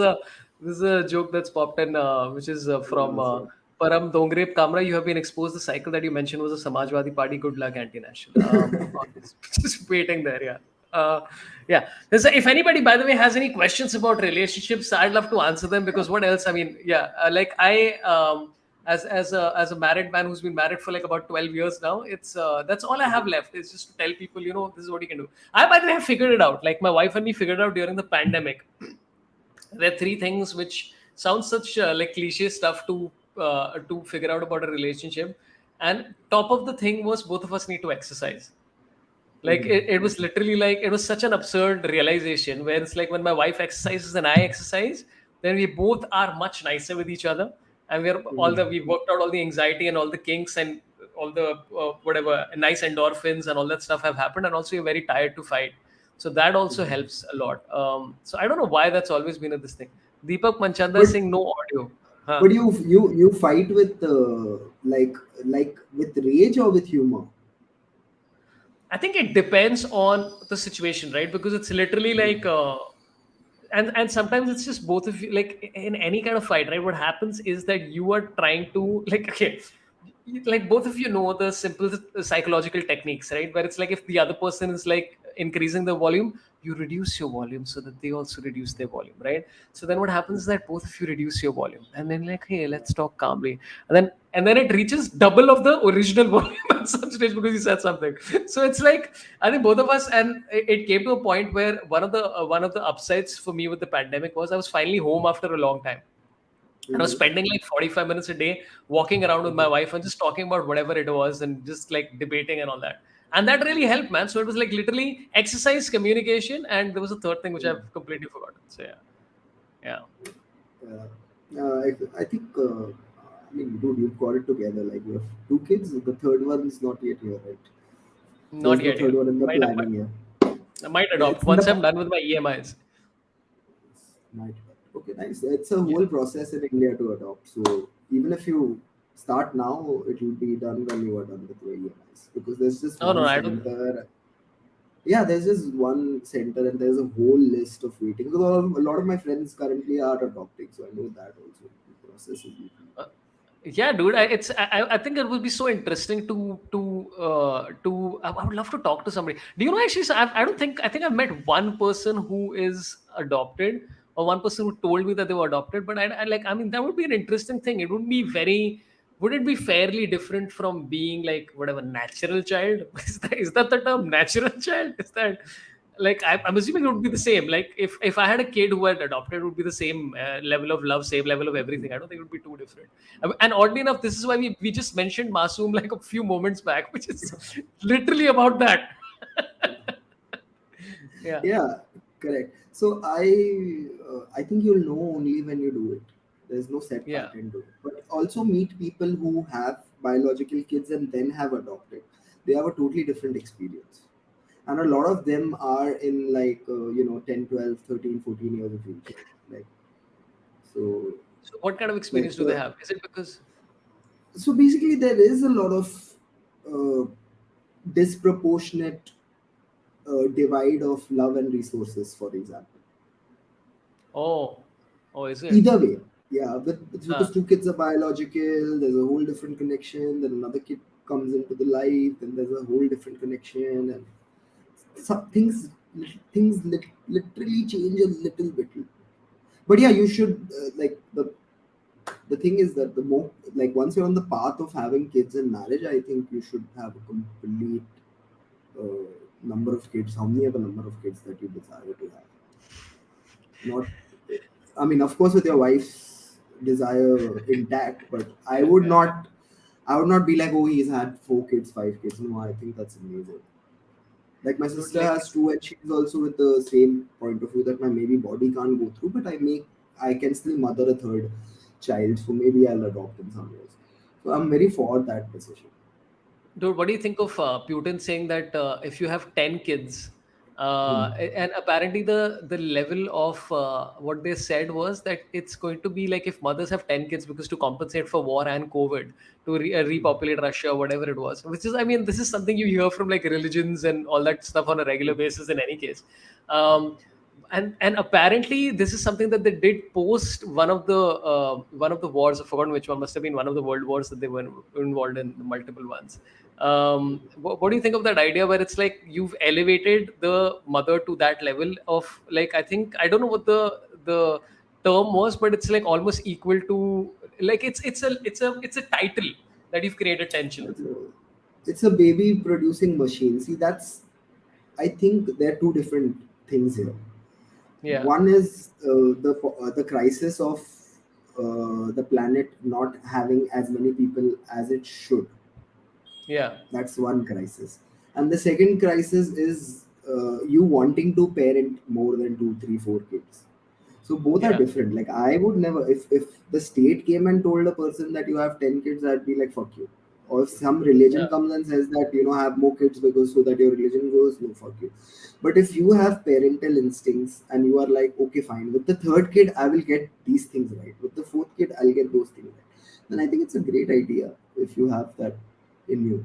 is a joke that's popped in, which is from that's right. Param Dongre. Kamra, you have been exposed. The cycle that you mentioned was a Samajwadi Party. Good luck, anti-national. Just waiting there. Yeah. Yeah. So if anybody, by the way, has any questions about relationships, I'd love to answer them, because what else? I mean, yeah, like as a married man who's been married for like about 12 years now, it's that's all I have left is just to tell people, this is what you can do. I, by the way, have figured it out. Like my wife and me figured out during the pandemic. There are three things which sound such like cliche stuff to figure out about a relationship, and top of the thing was both of us need to exercise. Like Mhm. it was literally like it was such an absurd realization where it's like when my wife exercises and I exercise, then we both are much nicer with each other, and we Mhm. worked out all the anxiety and all the kinks and all the whatever nice endorphins and all that stuff have happened, and also you're very tired to fight. So that also helps a lot. So I don't know why that's always been a this thing. Deepak Manchanda is But saying no audio. Huh. but you fight with like with rage or with humor? I think it depends on the situation, right? Because it's literally like and sometimes it's just both of you, like in any kind of fight, right? What happens is that you are trying to, like, okay, like both of you know the simple psychological techniques, right? Where it's like if the other person is like increasing the volume, you reduce your volume so that they also reduce their volume, right? So then what happens is that both of you reduce your volume, and then like, hey, let's talk calmly, and then it reaches double of the original volume at some stage because you said something. So it's like, I think both of us, and it came to a point where one of the upsides for me with the pandemic was I was finally home after a long time. And I was Mhm. spending like 45 minutes a day walking around with my Mhm. wife and just talking about whatever it was and just like debating and all that. And that really helped, man. So it was like literally exercise, communication, and there was a third thing which I've completely forgotten. So yeah, yeah, Yeah. I think, I mean, dude, you've got it together. Like, you have two kids. The third one is not yet here, right? not There's no yet, yeah. third one in the Might, planning here. I might adopt It's in once the I'm done with my EMIs. might. Okay, nice. It's a Yeah. whole process in India to adopt. So even if you start now, it will be done when you are done with your EMIs, because there's just No, no, one I don't. center. Yeah, there's just one center, and there's a whole list of waiting. Because a lot of my friends currently are adopting, so I know that also. The process is different. Uh, yeah, dude. I think it would be so interesting to. I would love to talk to somebody. Do you know actually? So I think I've met one person who is adopted, or one person who told me that they were adopted. But I like. I mean, that would be an interesting thing. It would be very. Would it be fairly different from being like whatever natural child? Is that the term natural child? Is that like I'm assuming it would be the same. Like if I had a kid who had adopted, it would be the same level of love, same level of everything. I don't think it would be too different. And oddly enough, this is why we just mentioned Masoom like a few moments back, which is literally about that. Yeah, Yeah, correct. So I think you'll know only when you do it. There's no set yeah. pattern to it. But also meet people who have biological kids and then have adopted. They have a totally different experience. And a lot of them are in like 10, 12, 13, 14 years of age. Like, so So what kind of like experience do they the have? Is it because so basically there is a lot of uh, disproportionate divide of love and resources, for example. oh, oh, is it? Either way, yeah, but it's Uh, because two kids are biological, there's a whole different connection. Then another kid comes into the life, and there's a whole different connection, and some things literally change a little bit. But yeah, you should like the thing is that the more, like, once you're on the path of having kids and marriage, I think you should have a complete uh, number of kids. How many of a number of kids that you desire to have? Not, I mean, of course, with your wife's desire intact, but I would not be like, oh, he's had 4 kids, 5 kids. No, I think that's amazing. Like, my dude, sister like has two, and she's also with the same point of view that my maybe body can't go through, but I can still mother a third child, so maybe I'll adopt in some ways. So I'm very for that decision. Dude, what do you think of Putin saying that if you have 10 kids, Hmm. and apparently the level of what they said was that it's going to be like if mothers have 10 kids because to compensate for war and COVID to repopulate Russia, whatever it was, which is, I mean, this is something you hear from like religions and all that stuff on a regular basis in any case. Um, and apparently this is something that they did post one of the wars. I've forgotten which one. Must have been one of the world wars that they were involved in, the multiple ones. What do you think of that idea where it's like you've elevated the mother to that level of, like, I think I don't know what the term was, but it's like almost equal to, like, it's a title that you've created 10 children. It's it's a baby producing machine. See, I think there are two different things here. Yeah, One is the crisis of the planet not having as many people as it should. yeah, That's one crisis. And the second crisis is you wanting to parent more than two, three, 4 kids. So both are yeah, different. Like, I would never, if the state came and told a person that you have 10 kids, I'd be like, fuck you. Or if some religion yeah, comes and says that, have more kids because so that your religion grows, no, fuck you. But if you have parental instincts and you are like, okay, fine, with the third kid I will get these things right, with the fourth kid I'll get those things right, then I think it's a great idea if you have that in you.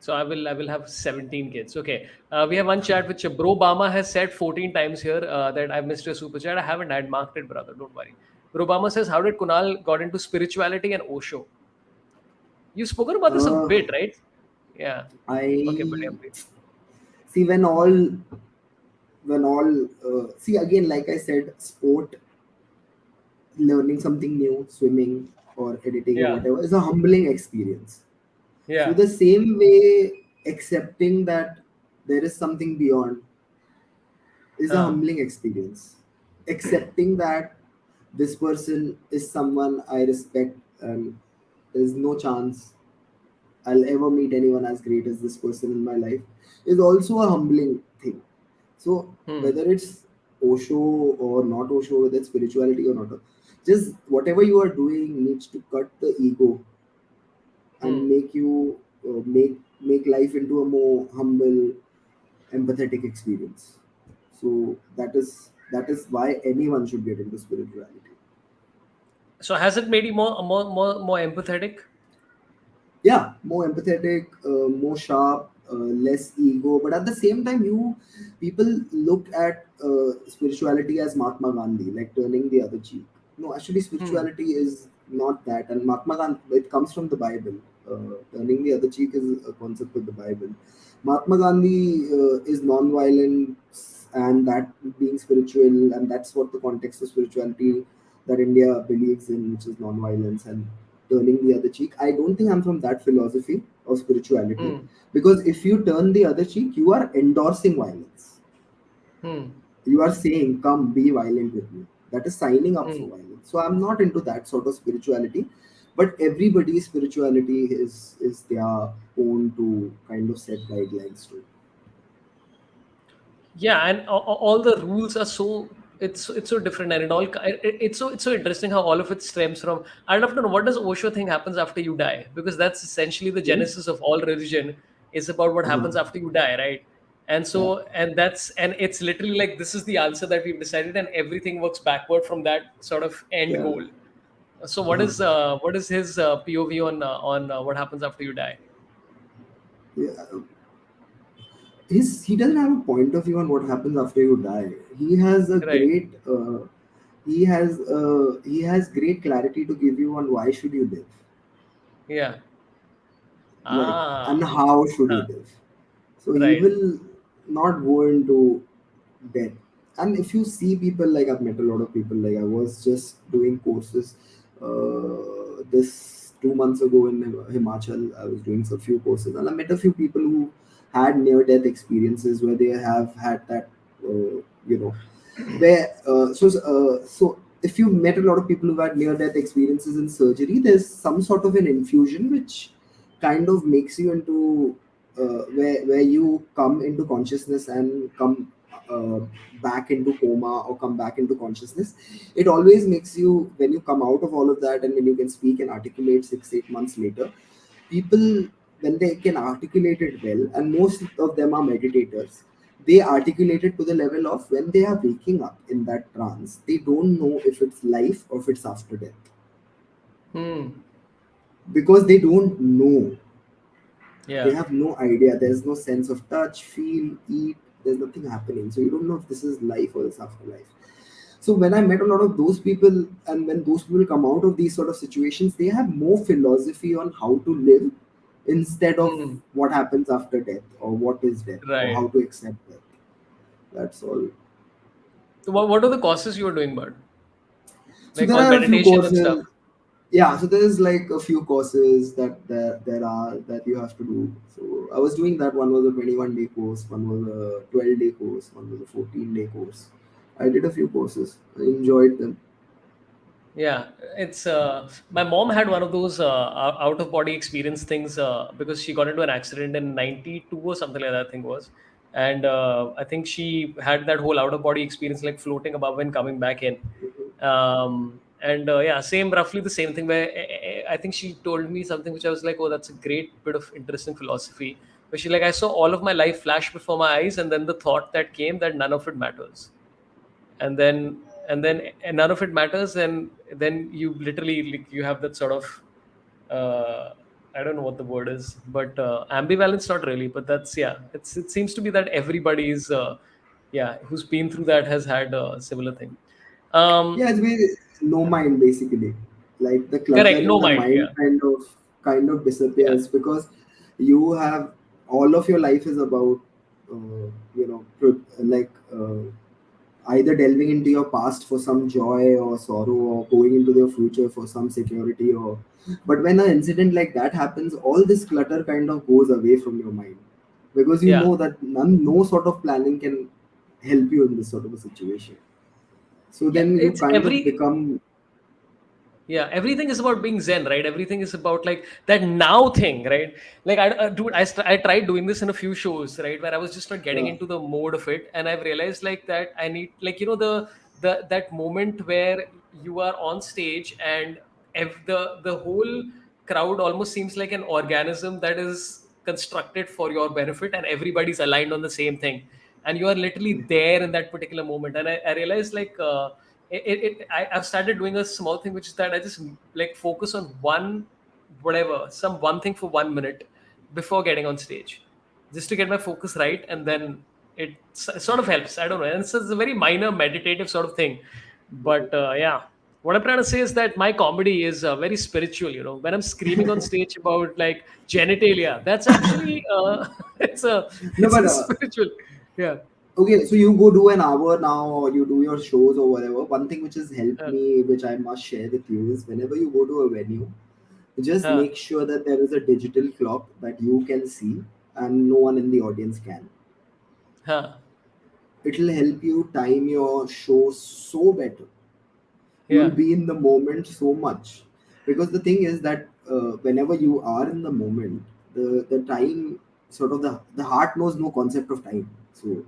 So I will have 17 kids. Okay. We have one chat which Bro Bama has said 14 times here that I've missed your super chat. I haven't. I had marked it, brother. Don't worry. Bro Bama says, how did Kunal got into spirituality and Osho? You've spoken about this a Uh, bit, right? Yeah. Okay, but yeah, I please. see when all see again, like I said, sport, learning something new, swimming or editing or Yeah. whatever, is a humbling experience. So Yeah. the same way, accepting that there is something beyond is a Huh. humbling experience. Accepting that this person is someone I respect and there's no chance I'll ever meet anyone as great as this person in my life is also a humbling thing. So Hmm. whether it's Osho or not Osho, whether it's spirituality or not, just whatever you are doing needs to cut the ego and Hmm. make you make life into a more humble, empathetic experience. So that is why anyone should get into spirituality. So has it made you more empathetic? Yeah, more empathetic, more sharp, less ego, but at the same time you people look at spirituality as Mahatma Gandhi, like turning the other cheek. No, actually Hmm. spirituality is not that, and Mahatma Gandhi, it comes from the Bible. Turning the other cheek is a concept of the Bible. Mahatma Gandhi is non-violence, and that being spiritual, and that's what the context of spirituality that India believes in, which is non-violence and turning the other cheek. I don't think I'm from that philosophy of spirituality, Hmm. because if you turn the other cheek, you are endorsing violence. Hmm. You are saying, "Come, be violent with me." That is signing up Hmm. for violence. So I'm not into that sort of spirituality. But everybody's spirituality is their own to kind of set guidelines to. Yeah, and all the rules are so it's so different, and it's so interesting how all of it stems from. I'd love to know, what does Osho think happens after you die, because that's essentially the Yeah. genesis of all religion, is about what Uh-huh. happens after you die, right? And Yeah. so and it's literally like, this is the answer that we've decided, and everything works backward from that sort of end Yeah. goal. So Uh-huh. what is his POV on what happens after you die? Yeah. He doesn't have a point of view on what happens after you die. He has a Right. great he has great clarity to give you on why should you live, Yeah. like, and Ah. how should you Huh. live. So he Right. will not go into death. And if you see people, like I've met a lot of people, like I was just doing courses this 2 months ago in Himachal. I was doing a few courses and I met a few people who had near death experiences where they have had that you know where so if you met a lot of people who had near death experiences in surgery, there's some sort of an infusion which kind of makes you into where you come into consciousness and come uh, back into coma or come back into consciousness. It always makes you, when you come out of all of that and when you can speak and articulate 6 8 months later, people, when they can articulate it well, and most of them are meditators, they articulate it to the level of when they are waking up in that trance, they don't know if it's life or if it's after death, Hmm. because they don't know. They Yeah. have no idea. There's no sense of touch, feel, eat. There's nothing happening. So you don't know if this is life or it's afterlife. So when I met a lot of those people, and when those people come out of these sort of situations, they have more philosophy on how to live instead of Hmm. what happens after death or what is death or Right. how to accept death. That's all. So what are the courses you were doing, bud? So Like there all are a few meditation and stuff. courses. Yeah, so there's like a few courses that there are that you have to do. So I was doing that. One was a 21-day course, one was a 12-day course, one was a 14-day course. I did a few courses. I enjoyed them. Yeah, it's my mom had one of those out of body experience things because she got into an accident in 92 or something like that, I think was. And I think she had that whole out of body experience, like floating above and coming back in. And yeah, same, roughly the same thing where I think she told me something which I was like, oh, that's a great bit of interesting philosophy. Where she like, I saw all of my life flash before my eyes, and then the thought that came that none of it matters, and none of it matters, and then you literally, like, you have that sort of uh, I don't know what the word is, but ambivalence not really. But that's yeah. It seems to be that everybody's yeah who's been through that has had a similar thing. Yeah, it's very no mind basically. Like the clutter Correct. in No the mind. mind Yeah. kind of Yeah. disappears because you have all of your life is about either delving into your past for some joy or sorrow or going into your future for some security or but when an incident like that happens all this clutter kind of goes away from your mind because you Yeah. know that no sort of planning can help you in this sort of a situation, so Yeah. then you It's kind of every become. Yeah, everything is about being zen, right? Everything is about like that now thing, right? Like dude, I tried doing this in a few shows, right, where I was just not getting Yeah, into the mode of it, and I've realized like that I need, like, the that moment where you are on stage and the whole crowd almost seems like an organism that is constructed for your benefit, and everybody's aligned on the same thing, and you are literally there in that particular moment. And I realized like. I've started doing a small thing, which is that I just like focus on one thing for 1 minute before getting on stage, just to get my focus right, and then it sort of helps. I don't know, and it's a very minor meditative sort of thing, but yeah. What I'm trying to say is that my comedy is very spiritual. When I'm screaming on stage about like genitalia, that's actually it's a no, it's but a spiritual. Yeah. okay, so you go do an hour now or you do your shows or whatever. One thing which has helped Uh, me, which I must share with you, is whenever you go to a venue, just uh, make sure that there is a digital clock that you can see and no one in the audience can. uh, It'll help you time your show so better. You'll yeah. be in the moment so much because the thing is that whenever you are in the moment, the time sort of the heart knows no concept of time. So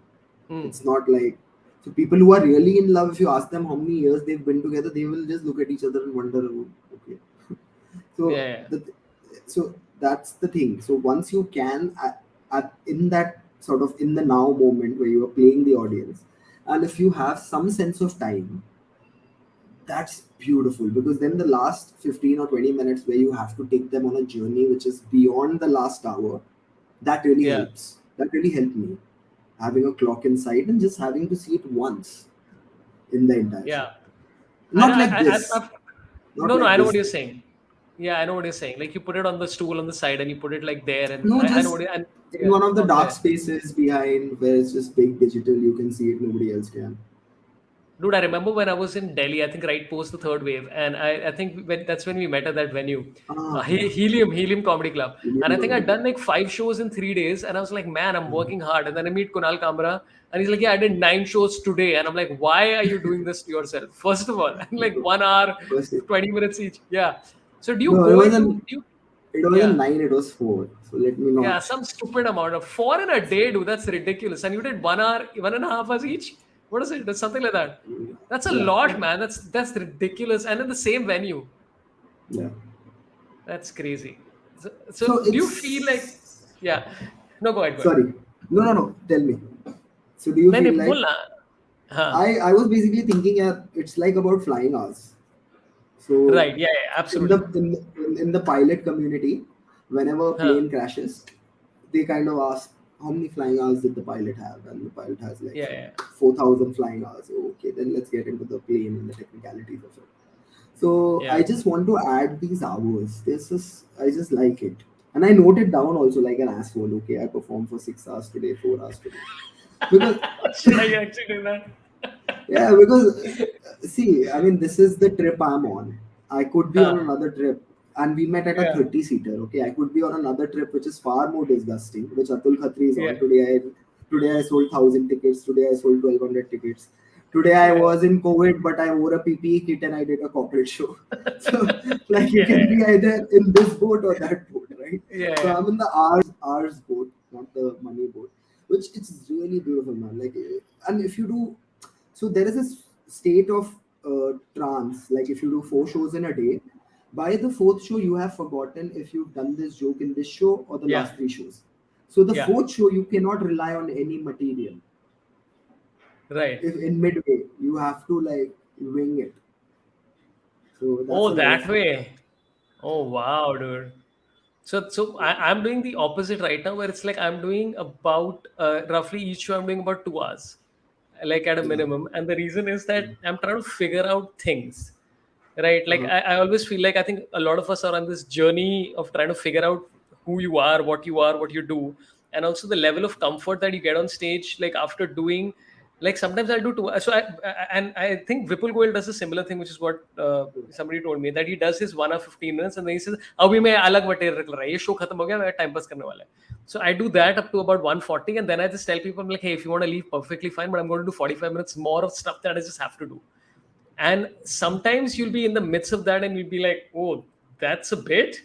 Hmm. it's not like so people who are really in love, if you ask them how many years they've been together, they will just look at each other and wonder, "Oh, okay." So Yeah, yeah, so that's the thing. So once you can in that sort of in the now moment where you are playing the audience, and if you have some sense of time, that's beautiful because then the last 15 or 20 minutes where you have to take them on a journey which is beyond the last hour, that really yeah, helps. That really helped me having a clock inside and just having to see it once in the entire show. yeah. I know. Not like this. I've, Not no, no. like I know this what you're though. saying. Yeah, I know what you're saying. Like you put it on the stool on the side, and you put it like there, and No, I know just and in yeah, one of the not dark there. spaces behind where it's just big digital, you can see it, nobody else can. Dude, I remember when I was in Delhi. I think right post the third wave, and I think that's when we met at that venue, Yeah. Helium Comedy Club. And Indian I think I'd comedy. done like 5 shows in 3 days, and I was like, man, I'm working hard. And then I meet Kunal Kamra, and he's like, yeah, I did 9 shows today, and I'm like, why are you doing this to yourself? First of all, and like No, 1 hour, first it, 20 minutes each. Yeah. So do you no, go into do you? it wasn't Yeah. 9, it was 4. So let me Yeah, not. some stupid amount of 4 in a day, dude. That's ridiculous. And you did 1 hour, 1.5 hours each. What is it? That's something like that. That's a Yeah, lot, yeah, man. That's ridiculous. And in the same venue, yeah. that's crazy. So So do you feel like, it's yeah? No, go ahead, go ahead. sorry. No, no, no. Tell me. So do you नहीं feel नहीं like बोलना. हाँ. I was basically thinking it's like about flying hours. So Right. Yeah, yeah, in the absolutely. in the pilot community, whenever a हाँ. plane crashes, they kind of ask how many flying hours did the pilot have, and the pilot has like Yeah, yeah, 4,000 flying hours. Okay, then let's get into the plane and the technicalities of it. So I yeah. just want to add these hours. This is I just like it, and I note it down also like an asshole. Okay, I performed for 6 hours today, 4 hours today, because Should I actually do that? yeah, because see, I mean, this is the trip I'm on. I could be on हाँ. another trip, and we met at a Yeah, 30-seater. Okay, I could be on another trip which is far more disgusting, which Atul Khatri is yeah, on. Today I sold 1,000 tickets. Today I sold 1,200 tickets. Today I yeah, was in COVID, but I wore a PPE kit and I did a corporate show. So, like, you can yeah, be either in this boat or that boat, right? yeah, So yeah, I'm in the ours boat, not the money boat, which it's really beautiful, man. Like, and if you do so there is a state of trance. Like if you do 4 shows in a day, by the fourth show you have forgotten if you've done this joke in this show or the yeah, last 3 shows. So the yeah. fourth show you cannot rely on any material. Right. If in midway you have to like wing it. So that's Oh, another that thing. way. Oh, wow, dude. I'm doing the opposite right now, where it's like I'm doing about roughly each show I'm doing about 2 hours, like at a Yeah. minimum. And the reason is that I'm trying to figure out things, right? Like Uh-huh. I always feel like I think a lot of us are on this journey of trying to figure out who you are, what you do, and also the level of comfort that you get on stage, like after doing. Like sometimes I do too. And I think Vipul Goyal does a similar thing, which is what somebody told me, that he does his 1 hour 15 minutes and then he says, "Abhi मैं अलग material रख रहा है, ये show खत्म हो गया, मैं time pass करने वाला है." So I do that up to about 140, and then I just tell people, I'm like, "Hey, if you want to leave, perfectly fine, but I'm going to do 45 minutes more of stuff that I just have to do." And sometimes you'll be in the midst of that and you'll be like, "Oh, that's a bit."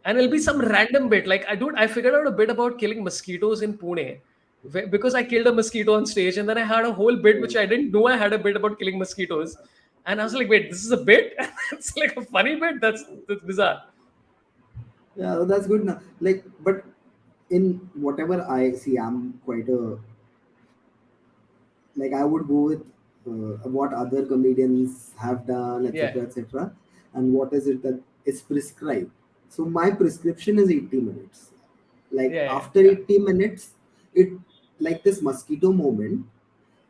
And it'll be some random bit. Like I figured out a bit about killing mosquitoes in Pune, because I killed a mosquito on stage, and then I had a whole bit which I didn't know I had a bit about killing mosquitoes. And I was like, wait, this is a bit? It's like a funny bit? That's bizarre. Yeah, that's good now. Like, but in whatever I see, I'm quite a like I would go with what other comedians have done, Yeah. etc., etc., and what is it that is prescribed. So my prescription is 80 minutes. Like Yeah. after 80 minutes, it like this mosquito moment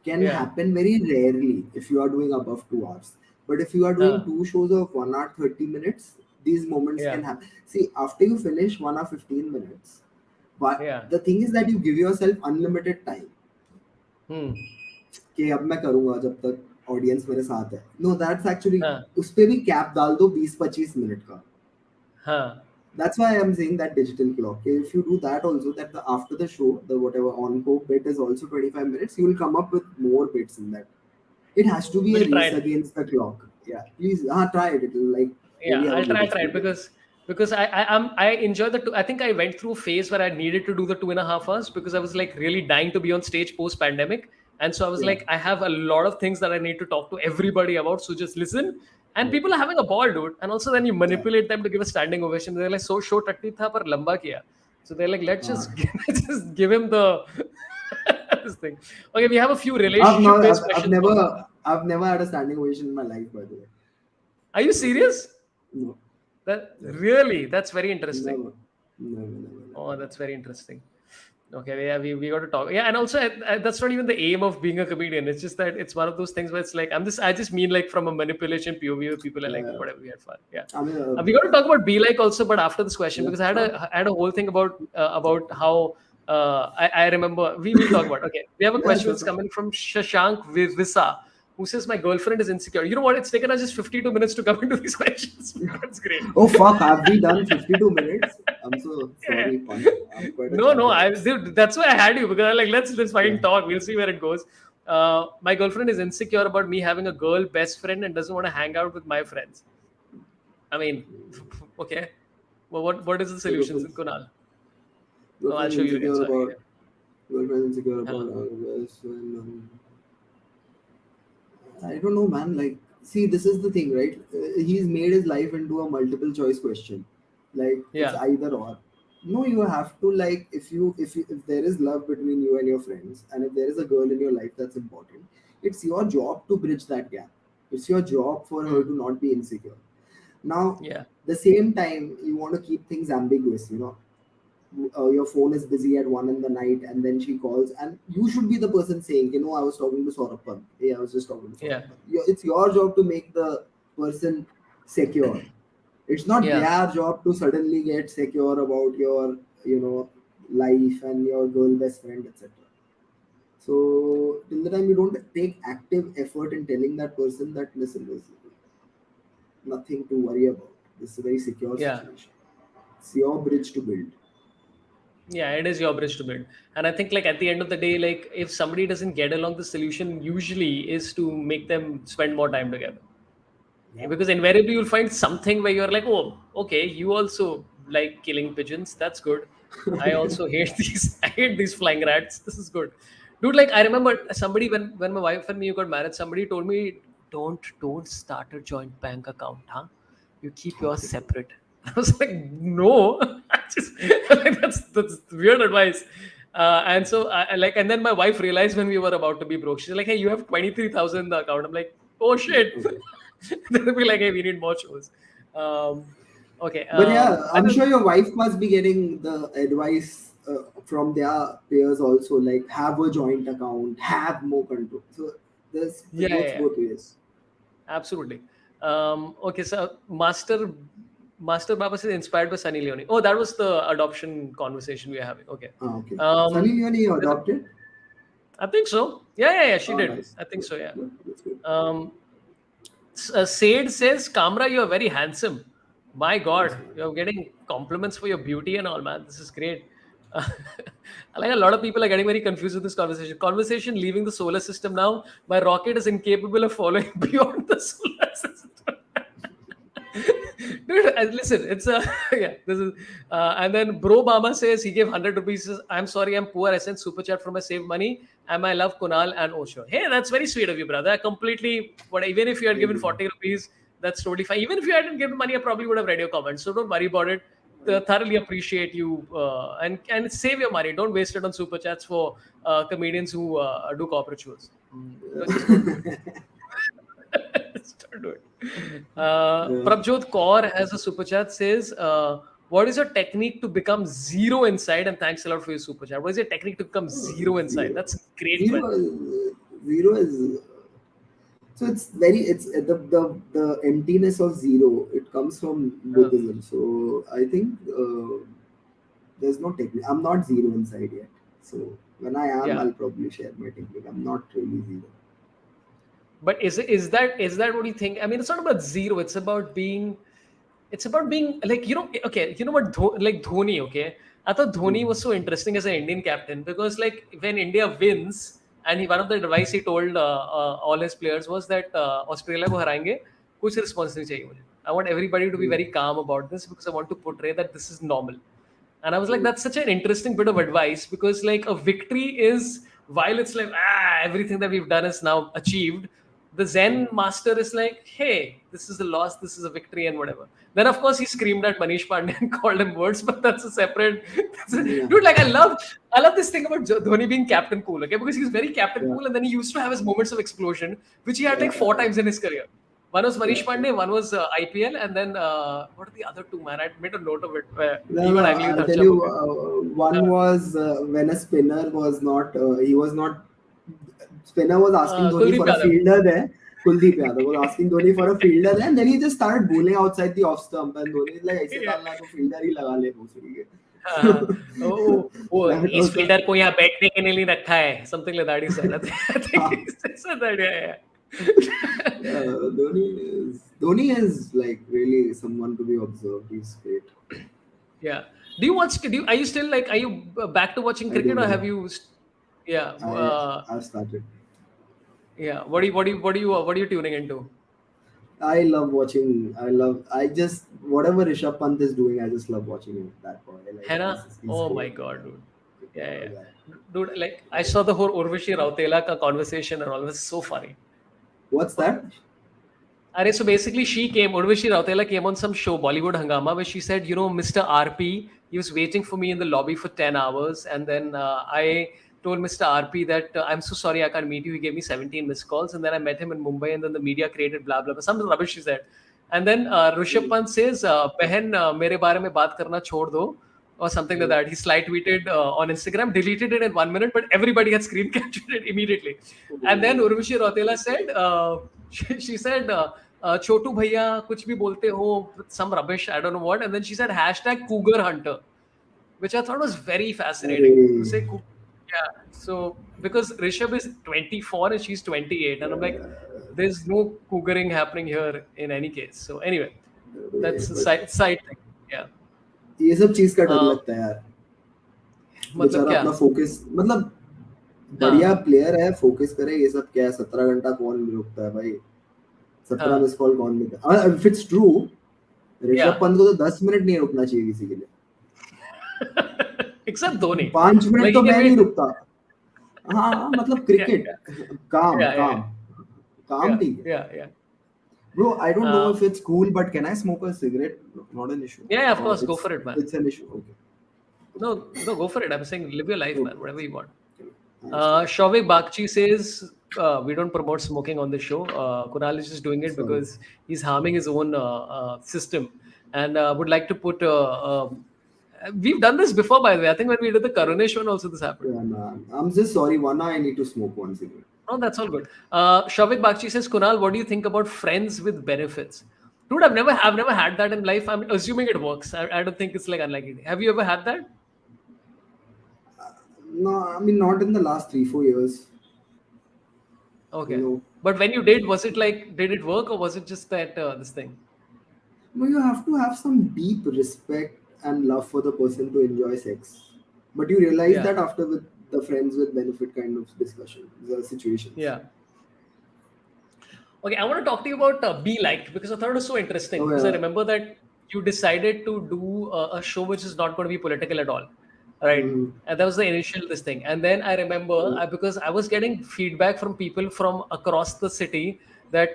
can Yeah. happen very rarely if you are doing above 2 hours. But if you are doing Huh. two shows of 1 hour 30 minutes, these moments Yeah. can happen. See, after you finish 1 hour 15 minutes, but Yeah. the thing is that you give yourself unlimited time. Hmm. कि अब मैं करूंगा जब तक audience मेरे साथ है. No, that's actually Huh. उस पे भी कैप डाल दो 20-25 मिनट का. Huh. That's why I'm saying that digital clock. If you do that also, that the after the show, the whatever encore bit is also 25 minutes, you will come up with more bits in that. It has to be a We'll try race it. against the clock. Yeah, please, try it. It will like Yeah, really have a I'll good try it, experience. because I enjoy the two. I think I went through a phase where I needed to do the 2.5 hours because I was like really dying to be on stage post pandemic, and so I was Yeah, like, I have a lot of things that I need to talk to everybody about. So just listen, and yeah, people are having a ball, dude. And also then you yeah. manipulate them to give a standing ovation. They're like, so show tatti tha par lamba kiya. So they're like, let's Uh, just just give him the this thing. Okay, we have a few I've relationship not, based I've questions for you. never had a standing ovation in my life, by the way. Are you serious? No, That never, really, that's very interesting. never, never, never, Oh, never. that's very interesting. Okay, yeah, we got to talk. Yeah, and also that's not even the aim of being a comedian. It's just that it's one of those things where it's like I just mean like from a manipulation POV where people are like Yeah, whatever, we had fun. Yeah, I mean, we got to talk about be like also, but after this question, yeah, because sure. I had a whole thing about how I remember we will talk about. Okay, we have a Yeah, question sure, that's sure. coming from Shashank Visa, who says my girlfriend is insecure. You know what? It's taken us just 52 minutes to come into these questions. That's great. Oh fuck, have we done 52 minutes? I'm so Yeah. sorry, Punch. I'm quite a No, I chatterbox. dude, that's why I had you, because I'm like, let's Yeah. fucking talk. We'll see where it goes. My girlfriend is insecure about me having a girl best friend and doesn't want to hang out with my friends. I mean, okay. Well, what is the So solution, Kunal? Oh, I'll girlfriend show you again. insecure Sorry. about girlfriend insecure Yeah. about us and I don't know, man. Like, see, this is the thing, right? He's made his life into a multiple choice question. Like, it's Yeah. either or. No, you have to like if there is love between you and your friends, and if there is a girl in your life that's important, it's your job to bridge that gap. It's your job for her Hmm. to not be insecure. Now, Yeah. the same time, you want to keep things ambiguous. Your phone is busy at 1 in the night, and then she calls, and you should be the person saying, I was talking to Sorabh. Hey, I was just talking to Yeah. Sorabh. It's your job to make the person secure. It's not Yeah. their job to suddenly get secure about your, life and your girl best friend, etc. So till the time you don't take active effort in telling that person that listen, there's nothing to worry about. This is a very secure Yeah. situation. It's your bridge to build. Yeah, it is your bridge to build. And I think like at the end of the day, like if somebody doesn't get along, the solution usually is to make them spend more time together. Yeah. Because invariably you'll find something where you're like, oh, okay, you also like killing pigeons. That's good. I also hate these. I hate these flying rats. This is good, dude. Like I remember somebody when my wife and me got married, somebody told me, don't start a joint bank account, huh? You keep yours separate. I was like, no, I just like, that's weird advice. And so and then my wife realized when we were about to be broke, she's like, hey, you have 23,000 in the account. I'm like, oh shit. Okay. They'll be like, hey, we need more shows. Um, Okay. But yeah, I I'm don't. sure your wife must be getting the advice from their peers also, like have a joint account, have more control. So Yeah, it yeah, works yeah. both ways. Absolutely. Okay, so Master Baba says inspired by Sunny Leone. Oh, that was the adoption conversation we are having. Okay. Ah, okay. Sunny Um, Leone you there's a, adopted? I think so. Yeah, yeah, yeah. She Oh, did. nice. I think Good. so. Yeah. Good. That's good. Um, Said says, Kamra, you are very handsome. My Thanks, God, man. you're getting compliments for your beauty and all, man. This is great. Like a lot of people are getting very confused with this conversation. Conversation leaving the solar system now. My rocket is incapable of following beyond the solar system. Dude, listen, it's a yeah. This is and then Bro Mama says he gave 100 rupees. Says, I'm sorry, I'm poor. I sent super chat from my save money, and I love Kunal and Osho. Hey, that's very sweet of you, brother. I completely. But even if you had Thank given you, man. 40 rupees, that's totally fine. Even if you hadn't given money, I probably would have read your comments. So don't worry about it. Thoroughly appreciate you and save your money. Don't waste it on super chats for comedians who do corporate shows. No, just don't do it. Just don't do it. Yeah. Prabjot Kaur has a super chat says, what is your technique to become zero inside? And thanks a lot for your super chat. What is your technique to become zero inside? Zero. That's a great Zero question. is, zero is so it's very it's the emptiness of zero. It comes from Uh, Buddhism. So I think there's no technique. I'm not zero inside yet. So when I am, yeah. I'll probably share my technique. I'm not really zero. But is that what you think? I mean, it's not about zero. It's about being like, okay, you know what, like Dhoni, okay? I thought Dhoni Hmm. was so interesting as an Indian captain because, like, when India wins, and one of the advice he told all his players was that Australia को हराएंगे, कुछ response नहीं चाहिए मुझे. I want everybody to be Hmm. very calm about this because I want to portray that this is normal. And I was like, Hmm. that's such an interesting bit of advice because, like, a victory is, while it's like, everything that we've done is now achieved, the Zen master is like, hey, this is a loss, this is a victory, and whatever. Then, of course, he screamed at Manish Pandey and called him words, but that's a separate. Yeah. Dude, like, I love this thing about Dhoni being Captain Cool, okay? Because he's very Captain Yeah. Cool, and then he used to have his moments of explosion, which he had Yeah. like four times in his career. One was Yeah. Manish Pandey, one was IPL, and then what are the other two, man? I made a note of it. Where No, he no, got angry with I'll tell Harsha you. Bhogle. One was when a spinner was not. He was not. Spinner was asking Dhoni Kuldeep for a Yadav. fielder there. Kuldeep Yadav was asking Dhoni for a fielder there, and then he just started bowling outside the off stump, and Dhoni is like, "ऐसे Yeah. डालना तो fielder ही लगा ले दूसरी के." हाँ, वो That इस was the. फील्डर को यहाँ बैठने के लिए नहीं रखा है, something like that he said. I think he said that. Yeah, Dhoni is like really someone to be observed. He's great. yeah. Do you watch? Are you still like? Are you back to watching I cricket, do. or I do. have you? Yeah, I've started. yeah. What are you tuning into? I love watching. I just whatever Rishabh Pant is doing. I just love watching him. That boy, like Hannah? he's Oh great. my God, dude. Yeah, What a yeah. guy. Dude, like I saw the whole Urvashi Rautela ka conversation and all. It was so funny. What's that? So basically, Urvashi Rautela came on some show, Bollywood Hangama, where she said, Mr. RP, he was waiting for me in the lobby for 10 hours. And then I told Mr. RP that I'm so sorry I can't meet you. He gave me 17 missed calls. And then I met him in Mumbai, and then the media created blah, blah, blah. Some rubbish she said. And then Rishabh Hmm. Pant says, Behan, mere baare mein baat karna chhod do. Or something like Hmm. that. He slide tweeted on Instagram, deleted it in 1 minute, but everybody had screen captured it immediately. And then Oh. Urvashi Rautela said, she said, Chotu bhaiya, kuch bhi bolte ho, some rubbish, I don't know what. And then she said, hashtag Cougar Hunter, which I thought was very fascinating. To Arey. say, yeah. So, because Rishabh is 24 and she's 28. And I'm like, there's no cougaring happening here in any case. So, anyway, Arey, that's a but side thing. Yeah. ये सब चीज का डर Uh, लगता है यार. मतलब बेचारा क्या? अपना फोकस मतलब बढ़िया हाँ, प्लेयर है फोकस करे ये सब क्या है 17 घंटा कौन रुकता है भाई 17 हाँ, मिस कॉल कौन देता है if it's true Rishabh yeah. Pant को तो 10 मिनट नहीं रुकना चाहिए किसी के लिए Except Dhoni. 5 मिनट Like, तो he can मैं नहीं wait. रुकता हाँ मतलब Yeah, क्रिकेट yeah, काम yeah, yeah, काम काम yeah, ठीक है yeah, yeah. bro I don't know Uh, if it's cool but can I smoke a cigarette not an issue yeah, of or course, go for it, man. it's an issue okay No, no, go for it. I'm saying live your life, man. okay Whatever you want. I'll stop Shavik Bakchi says we don't promote smoking on the show. Kunal is just doing it sorry because he's harming his own system. and would like to put. We've done this before, by the way. I think when we did the Karunesh one, also this happened. Yeah, man. I'm just sorry. One hour I need to smoke one cigarette. Oh, that's all good. Shavik Bakshi says, Kunal, what do you think about friends with benefits? Dude, I've never had that in life. I'm assuming it works. I don't think it's like unlikely. Have you ever had that? No, I mean not in the last 3-4 years. Okay. No, But when you did, was it like, did it work or was it just that this thing? no, you have to have some deep respect and love for the person to enjoy sex. But you realize Yeah. that after with the friends with benefit kind of discussion, the situations. Yeah. Okay, I want to talk to you about Be Liked because I thought it was so interesting. Oh Because I yeah. remember that you decided to do a show which is not going to be political at all, right? Mm-hmm. And that was the initial this thing. And then I remember because I was getting feedback from people from across the city that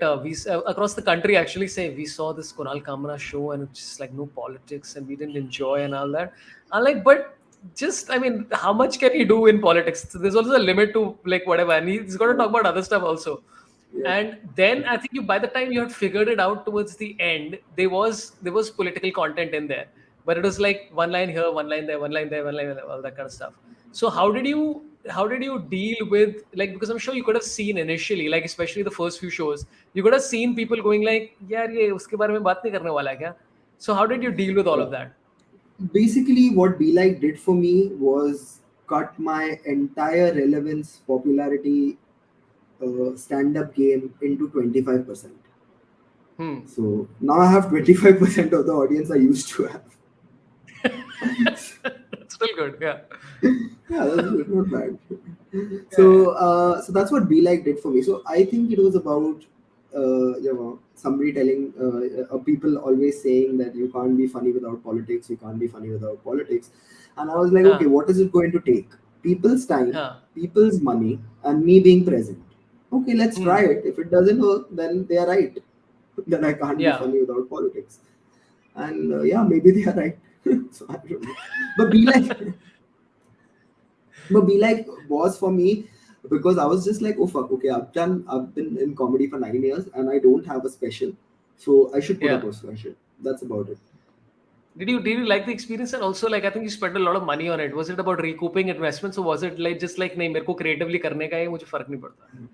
across the country actually say we saw this Kunal Kamra show and it's just like no politics and we didn't enjoy and all that. I'm like, but just I mean, how much can you do in politics? So there's also a limit to like whatever, and he's got to talk about other stuff also. Yeah. And then I think you by the time you had figured it out towards the end, there was political content in there, but it was like one line here, one line there, one line there, one line there, all that kind of stuff. So how did you deal with like, because I'm sure you could have seen initially, like especially the first few shows, you could have seen people going like, yaar ye uske bare mein baat nahi karne wala hai kya? So how did you deal with all Yeah. of that? Basically, what Be Like did for me was cut my entire relevance, popularity, stand-up game into 25%. Hmm. So now I have 25% of the audience I used to have. That's still good. Yeah. Yeah, that's good, not bad. So that's what Be Like did for me. So I think it was about somebody telling people always saying that you can't be funny without politics, you can't be funny without politics, and I was like, okay, Huh. what is it going to take? People's time, Huh. people's money, and me being present. Okay, let's try Hmm. it. If it doesn't work, then they are right. Then I can't be Yeah. funny without politics, and yeah, maybe they are right. So I don't know, but Be Like. But Be Like was for me because I was just like, oh fuck, okay, I've been in comedy for 9 years and I don't have a special, so I should put up Yeah. a special. That's about it. Did you like the experience? And also, like, I think you spent a lot of money on it. Was it about recouping investments, or was it like just like नहीं मेरे को creatively करने का है मुझे फर्क नहीं पड़ता?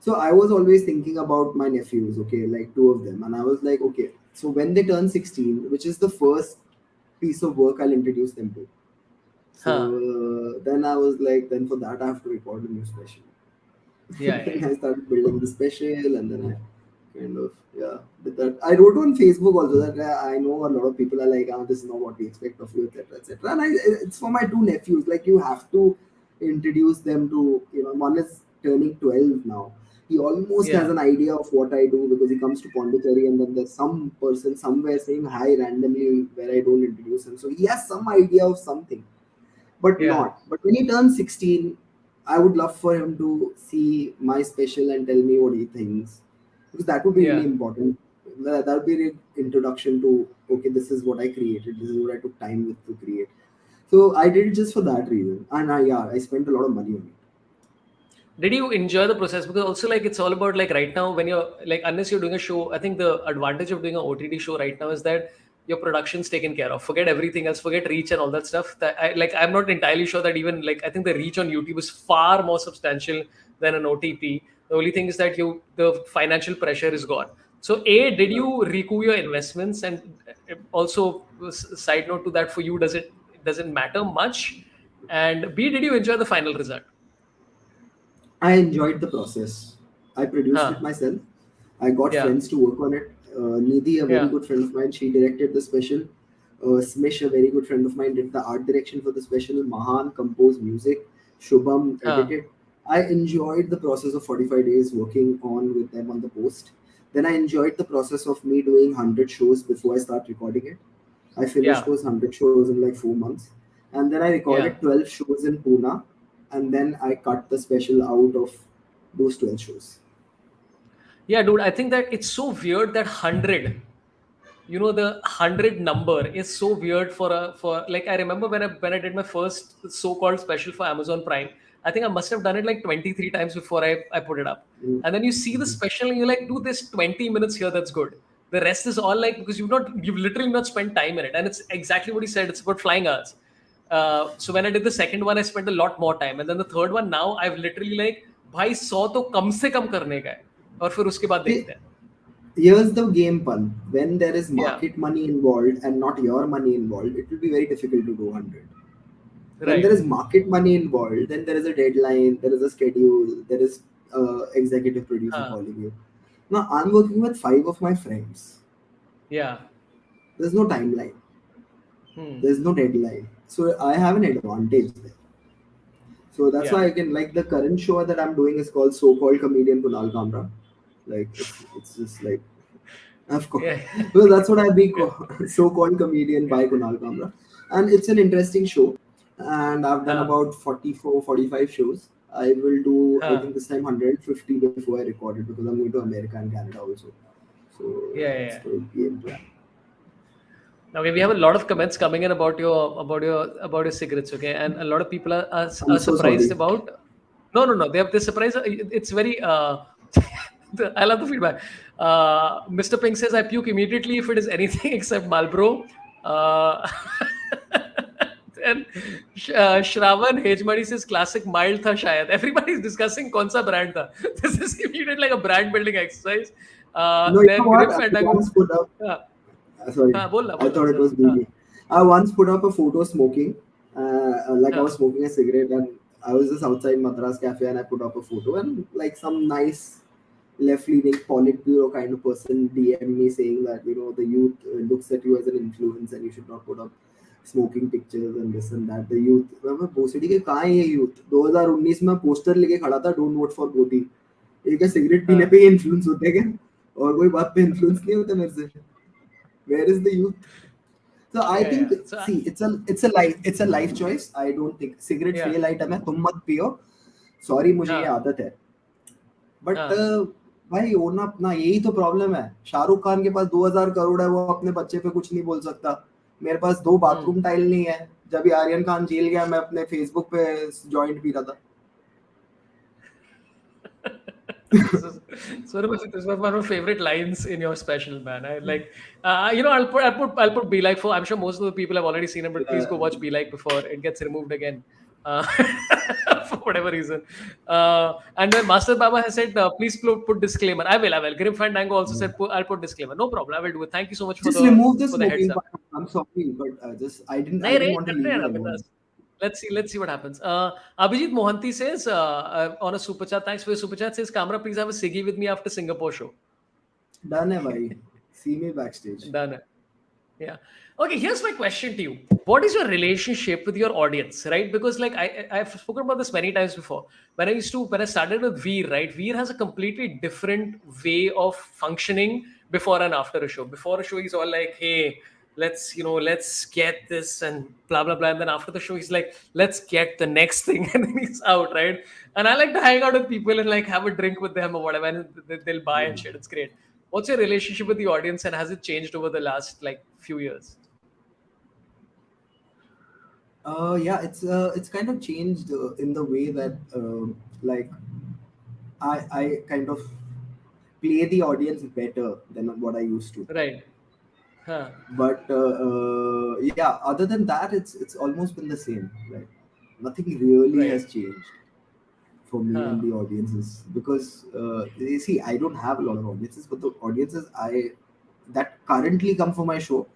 So I was always thinking about my nephews, okay, like two of them, and I was like, okay, so when they turn 16, which is the first piece of work I'll introduce them to. So हाँ. then I was like, then for that I have to record a new special. Yeah, yeah, Then yeah. I started building the special, and then I kind of did that. I wrote on Facebook also that I know a lot of people are like, this is not what we expect of you, etc., etc. And it's for my two nephews. Like you have to introduce them to one is turning 12 now. He almost has Yeah. an idea of what I do because he comes to Puducherry, and then there's some person somewhere saying hi randomly where I don't introduce him. So he has some idea of something, but Yeah. not. But when he turns 16, I would love for him to see my special and tell me what he thinks, because that would be really Yeah. important. That would be the introduction to, okay, this is what I created, this is what I took time with to create. So I did it just for that reason, and I spent a lot of money on it. Did you enjoy the process? Because also like it's all about like right now when you're like unless you're doing a show, I think the advantage of doing an OTT show right now is that your production's taken care of. Forget everything else, forget reach and all that stuff. That I'm not entirely sure that even like I think the reach on YouTube is far more substantial than an OTP. The only thing is that the financial pressure is gone. So A, did Yeah. you recoup your investments? And also side note to that for you, does it matter much? And B, did you enjoy the final result? I enjoyed the process. I produced it Huh. myself. I got Yeah. friends to work on it. Nidhi, a very Yeah. good friend of mine, she directed the special. Smish, a very good friend of mine, did the art direction for the special. Mahan composed music. Shubham Huh. edited. I enjoyed the process of 45 days working on with them on the post. Then I enjoyed the process of me doing 100 shows before I start recording it. I finished Yeah. those 100 shows in like 4 months. And then I Yeah. recorded 12 shows in Pune. And then I cut the special out of those 12 shows. Yeah, dude, I think that it's so weird that 100, the 100 number is so weird for like I remember when I did my first so-called special for Amazon Prime. I think I must have done it like 23 times before I put it up. Mm. And then you see the special and you're like, dude, there's 20 minutes here, that's good. The rest is all like because you've literally not spent time in it, and it's exactly what he said. It's about flying hours. So when I did the second one, I spent a lot more time, and then the third one now I've literally like भाई 100 तो कम से कम करने का है, और फिर उसके बाद देखते हैं. Here's the game pun. When there is Yeah. market money involved and not your money involved, it will be very difficult to do 100. When Right. there is market money involved, then there is a deadline, there is a schedule, there is executive producer calling you. Now I'm working with 5 of my friends. Yeah. There's no timeline. There's no deadline. So I have an advantage there. So that's why I can, like, the current show that I'm doing is called So-Called Comedian Kunal Kamra. Like it's just like, of course. Yeah. Well, that's what I've been So-Called Comedian by Kunal Kamra. And it's an interesting show. And I've done about 44, 45 shows. I will do, I think this time 150 before I record it, because I'm going to America and Canada also. So that's the game plan. Okay, we have a lot of comments coming in about your cigarettes, okay, and a lot of people are so surprised sorry. about. No. They're surprised. It's very. I love the feedback. Mr. Pink says I puke immediately if it is anything except Marlboro. And Shravan Hejmadi says classic mild tha shayad. Everybody is discussing kaun sa brand tha. This is immediate like a brand building exercise. No, you know what? I once put up. Sorry, I thought it was me. I once put up a photo smoking. Like I was smoking a cigarette, and I was just outside Madras Cafe, and I put up a photo, and like some nice left-leaning Politburo kind of person DM me saying that, you know, the youth looks at you as an influence and you should not put up smoking pictures and this and that. The youth, मैं भोसड़ी के कहाँ है ये youth? 2019 में poster लेके खड़ा था, don't vote for Modi. ये क्या सिगरेट पीने पे इन्फ्लुएंस होते हैं क्या? और कोई बात पे इन्फ्लुएंस नहीं होता मेरे से? Where is the youth? So I think, see, it's a life choice. I don't think cigarette fail item है, तुम मत पियो. Sorry, मुझे ये आदत है. But भाई ओना अपना, यही तो प्रॉब्लम है. शाहरुख खान के पास 2000 करोड़ है, वो अपने बच्चे पे कुछ नहीं बोल सकता. मेरे पास 2 बाथरूम टाइल नहीं है. जब आर्यन खान जेल गया, मैं अपने फेसबुक पे जॉइंट पी रहा था. This was one of my favorite lines in your special, man. I like, I'll put Be Like for. I'm sure most of the people have already seen it, but please go watch Be Like before it gets removed again, for whatever reason. And when Master Baba has said, please put disclaimer. I will. Grim Fandango also said, I'll put disclaimer. No problem. I will do it. Thank you so much for remove the smoking heads up. I'm sorry, but I didn't want to leave you alone. Let's see what happens. Abhijit Mohanty says on a super chat, thanks for your super chat, says Kamra, please have a ciggy with me after Singapore show. Done hai bhai. See me backstage. Done hai. Yeah. Okay, here's my question to you. What is your relationship with your audience, right? Because like I've spoken about this many times before. When I started with Veer, right? Veer has a completely different way of functioning before and after a show. Before a show, he's all like, hey, let's get this and blah blah blah, and then after the show he's like, let's get the next thing, and then he's out, right? And I like to hang out with people and like have a drink with them or whatever, and they'll buy and shit. It's great. What's your relationship with the audience, and has it changed over the last like few years? Yeah, it's kind of changed in the way that like I kind of play the audience better than what I used to. Right. But yeah, other than that, it's almost been the same. Like nothing really has changed for me and the audiences, because you see, I don't have a lot of audiences, but the audiences that currently come for my show,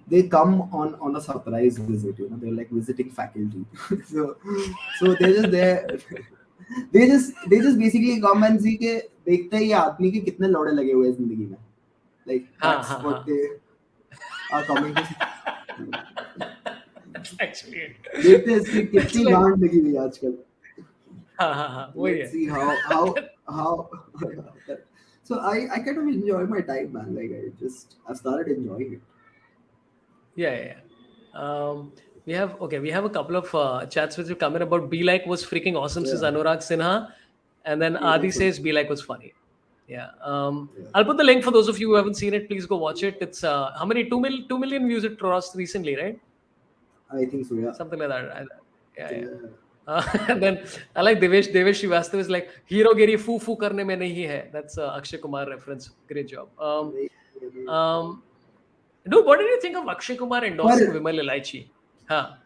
they come on a surprise visit. You know, they're like visiting faculty. so they're just there. they just basically come and see के देखते ही आदमी के कितने लौड़े लगे हुए हैं जिंदगी में. Like that's what they are coming to see. Actually, देखते हैं इसकी कितनी गांड लगी हुई है आजकल. Let's see how. So I kind of enjoy my time, man. Like I started enjoying it. Yeah. We have a couple of chats which have come in about Be Like was freaking awesome, says Anurag Sinha, and then Adi says Be Like was funny. Yeah. I'll put the link for those of you who haven't seen it. Please go watch it. It's how many 2 million views it crossed recently, right? I think so. Yeah. Something like that. Yeah. And then I like Devesh Srivastava is like हीरोगिरी फू फू करने में नहीं है. That's Akshay Kumar reference. Great job. Dude, what did you think of Akshay Kumar endorsing पर Vimal Ilaichi? हाँ,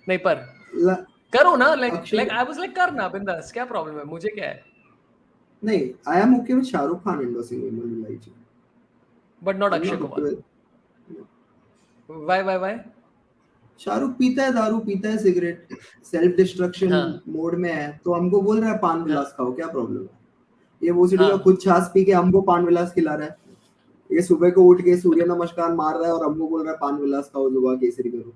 नहीं पर ल- करो ना, like Akshay I was like करना बिंदास, क्या प्रॉब्लम है, मुझे क्या है, नहीं, I am okay with Shahrukh Khan endorsing Vimal Ilaichi. but not I'm Akshay not okay Kumar. with. Why? Shahrukh पीता है दारू, पीता है सिगरेट, सेल्फ डिस्ट्रक्शन हाँ मोड में है, तो हमको बोल रहा है पान हाँ विलास खाओ, क्या प्रॉब्लम है? ये भोसड़ी का हाँ खुद छाछ पी के हमको पान विलास खिला रहा है। ये सुबह को उठ के सूर्य नमस्कार मार रहा है और हमको बोल रहा है पान विलास खाओ, जुबा केसरी करो।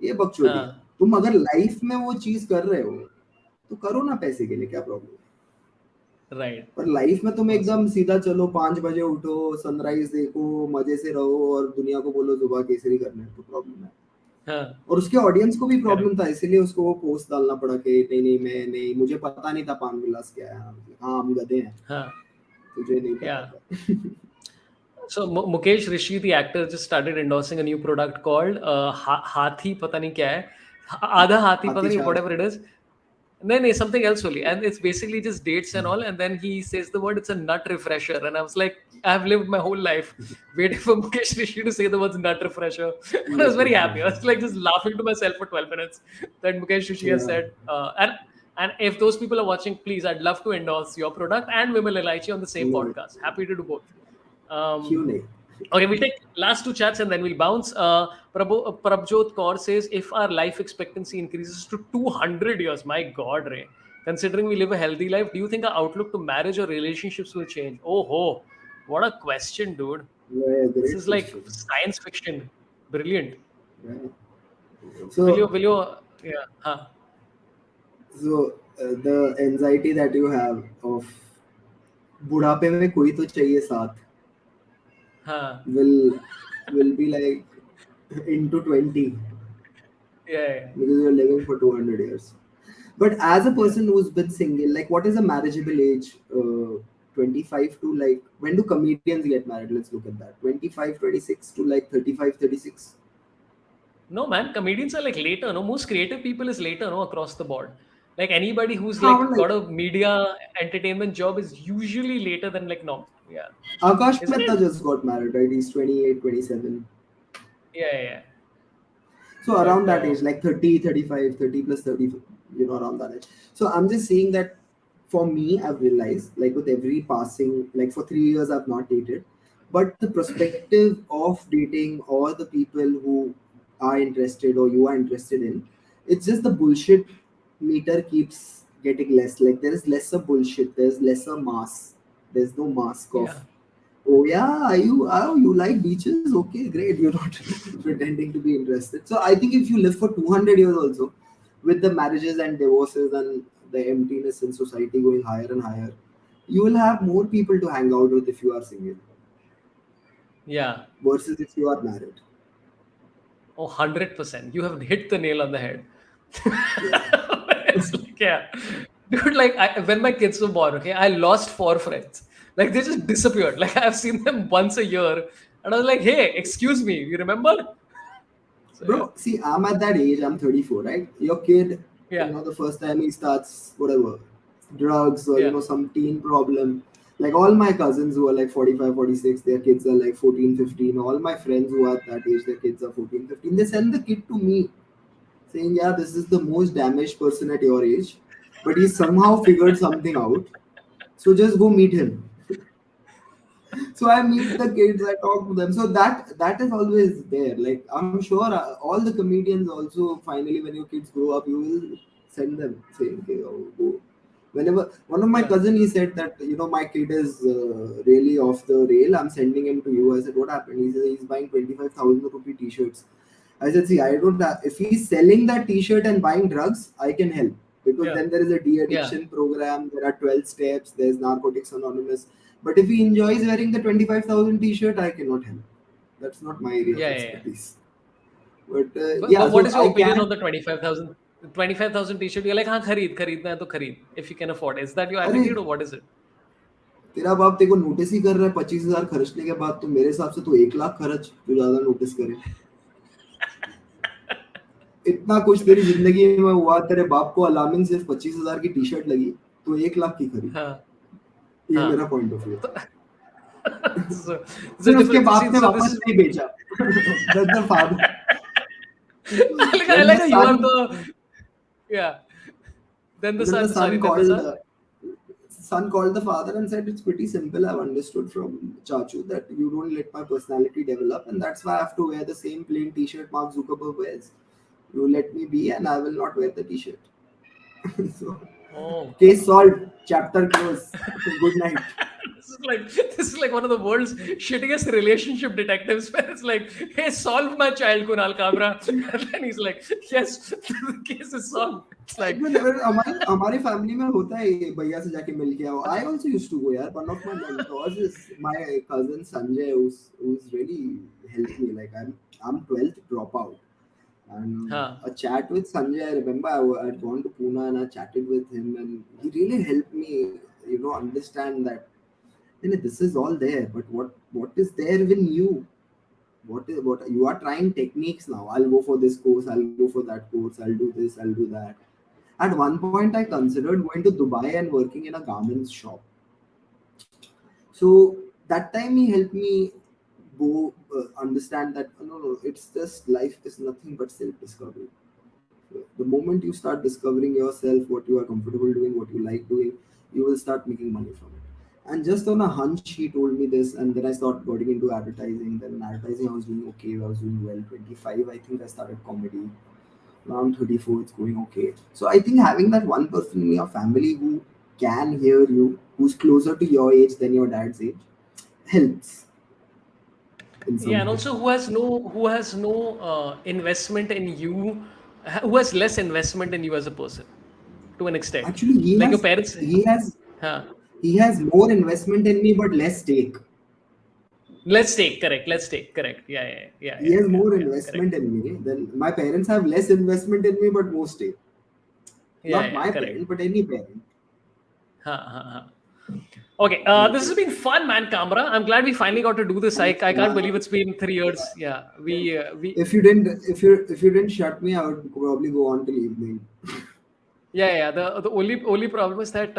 ये बकचोदी है। हाँ, तुम अगर लाइफ में वो चीज कर रहे हो तो करो ना, पैसे के लिए क्या प्रॉब्लम है? राइट, पर लाइफ में तुम एकदम सीधा चलो, 5 बजे उठो, सनराइज देखो, मजे से रहो और दुनिया को बोलो जुबा केसरी करना है, तो प्रॉब्लम है। हाँ, और उसके ऑडियंस को भी करेक्ट, प्रॉब्लम था, इसीलिए उसको वो पोस्ट डालना पड़ा कि नहीं मुझे पता नहीं था पान विलास क्या है। हाँ, हम गधे हैं, हाँ, तुझे नहीं या पता था। So Mukesh Rishi, the actor, just started endorsing a new product called Hathi, पता नहीं क्या है, आधा हाथी पता हाथी नहीं, छाप। whatever it is. No, something else only, and it's basically just dates and all, and then he says the word, it's a nut refresher, and I was like, I've lived my whole life waiting for Mukesh Rishi to say the words nut refresher, and I was very happy. I was like just laughing to myself for 12 minutes that Mukesh Rishi has Yeah. said, and if those people are watching, please, I'd love to endorse your product and Vimal Ilaichi on the same podcast. Happy to do both. क्यों नहीं? Okay, we'll take last two chats and then we'll bounce. Prabjot Kaur says, if our life expectancy increases to 200 years, my God, Ray, considering we live a healthy life, do you think our outlook to marriage or relationships will change? Oh, ho, what a question, dude. Yeah, This great is like question. science fiction. Brilliant. Yeah. Will you, yeah, huh, The anxiety that you have of बुढ़ापे में कोई तो चाहिए साथ huh, will be like into 20 yeah, because you're living for 200 years. But as a yeah. person who's been single, like what is a marriageable age? 25 to like, when do comedians get married? Let's look at that. 25, 26 to like 35, 36. No, man, comedians are like later, no? Most creative people is later, no, across the board. Like anybody who's How like like got a media entertainment job is usually later than like normal. Yeah. Akash Isn't Mehta it? just got married, right? He's 28, 27. Yeah. So But around that age, like 30, 35, 30 plus 30, around that age. So I'm just saying that for me, I've realized, like with every passing, like for 3 years, I've not dated. But the perspective of dating or the people who are interested or you are interested in, it's just the bullshit meter keeps getting less. Like there is lesser bullshit, there's lesser mask, there's no mask of, yeah. oh yeah, you like beaches? Okay, great. You're not pretending to be interested. So I think if you live for 200 years also, with the marriages and divorces and the emptiness in society going higher and higher, you will have more people to hang out with if you are single Yeah. versus if you are married. Oh, 100%. You have hit the nail on the head. Yeah. It's like, yeah. Dude, like when my kids were born, okay, I lost 4 friends. Like they just disappeared. Like I've seen them once a year. And I was like, hey, excuse me, you remember? So yeah. Bro, see, I'm at that age, I'm 34, right? Your kid, Yeah. the first time he starts whatever, drugs or, Yeah. some teen problem. Like all my cousins who are like 45, 46, their kids are like 14, 15. All my friends who are at that age, their kids are 14, 15. They send the kid to me saying, yeah, this is the most damaged person at your age, but he somehow figured something out. So just go meet him. So I meet the kids, I talk to them. So that is always there. Like I'm sure all the comedians also finally, when your kids grow up, you will send them saying, okay, go. Whenever one of my Yeah. cousin, he said that my kid is really off the rail. I'm sending him to you. I said, what happened? He said he's buying 25,000 rupee t-shirts. I said, see, I don't have, if he's selling that t-shirt and buying drugs, I can help because Yeah. then there is a Yeah. de-addiction program. There are 12 steps. There's Narcotics Anonymous. But if he enjoys wearing the 25,000 t-shirt, I cannot help. That's not my area of Yeah. expertise. But But what so is your I opinion can. on the 25,000 t-shirt? You're like, हाँ खरीदना है तो खरीद. If you can afford. Is that your अरे attitude or what is it? तेरा बाप तेरे को नोटिस ही कर रहा है 25,000 खर्चने के बाद, तो मेरे हिसाब से तो 1 लाख खर्च, जो ज्यादा नोटिस करे। इतना कुछ तेरी जिंदगी में हुआ, तेरे बाप को अलार्मिंग सिर्फ 25,000 की टी शर्ट लगी, तो 1 लाख की खरीद। हाँ. ये हाँ. मेरा point of view. So, it's a फिर उसके difference. बाद See, से so this वापस is. नहीं भेजा. That's the father. I Then like the how you are son, the. Yeah. Then the then the son. Sorry. son Then the called son. son called the father and said, "It's pretty simple. I've understood from Chachu that you don't let my personality develop, and that's why I have to wear the same plain T-shirt Mark Zuckerberg wears. You let me be, and I will not wear the T-shirt." So, Oh. case solved. Chapter closed. Good night. This is like one of the world's shittiest relationship detectives where it's like, hey, solve my child, Kunal Kamra. And then he's like, yes, the case is solved. It's like, हमारे family में होता है ये भैया से जाके मिल के आओ. I also used to go यार. One of my mentors is my cousin Sanjay, who's really helped me. Like I'm 12th dropout, and huh. a chat with Sanjay. I remember I'd gone to Pune and I chatted with him, and he really helped me, understand that this is all there, but what is there in you? What you are trying techniques now. I'll go for this course, I'll go for that course, I'll do this, I'll do that. At one point I considered going to Dubai and working in a garments shop. So that time he helped me go understand that no, it's just life is nothing but self discovery. The moment you start discovering yourself, what you are comfortable doing, what you like doing, you will start making money from it. And just on a hunch, he told me this, and then I started getting into advertising. Then in advertising, I was doing okay, I was doing well. 25, I think I started comedy. Now I'm 34, it's going okay. So I think having that one person in your family who can hear you, who's closer to your age than your dad's age, helps in Yeah, some and way. also who has no investment in you, who has less investment in you as a person, to an extent. Actually, Like your parents. he has Huh. he has more investment in me, but less stake. Let's take correct. Let's take correct. Yeah, yeah, yeah, He yeah, has yeah, more yeah. Correct. investment in me than my parents have less investment in me, but more stake. Yeah, Not yeah, my correct. parent, but any parent. Huh, huh, huh. Okay, this has Okay. been fun, man, Kamra. I'm glad we finally got to do this. I can't Yeah. believe it's been 3 years. Yeah, we If you didn't shut me, I would probably go on till evening. yeah, yeah. The only problem is that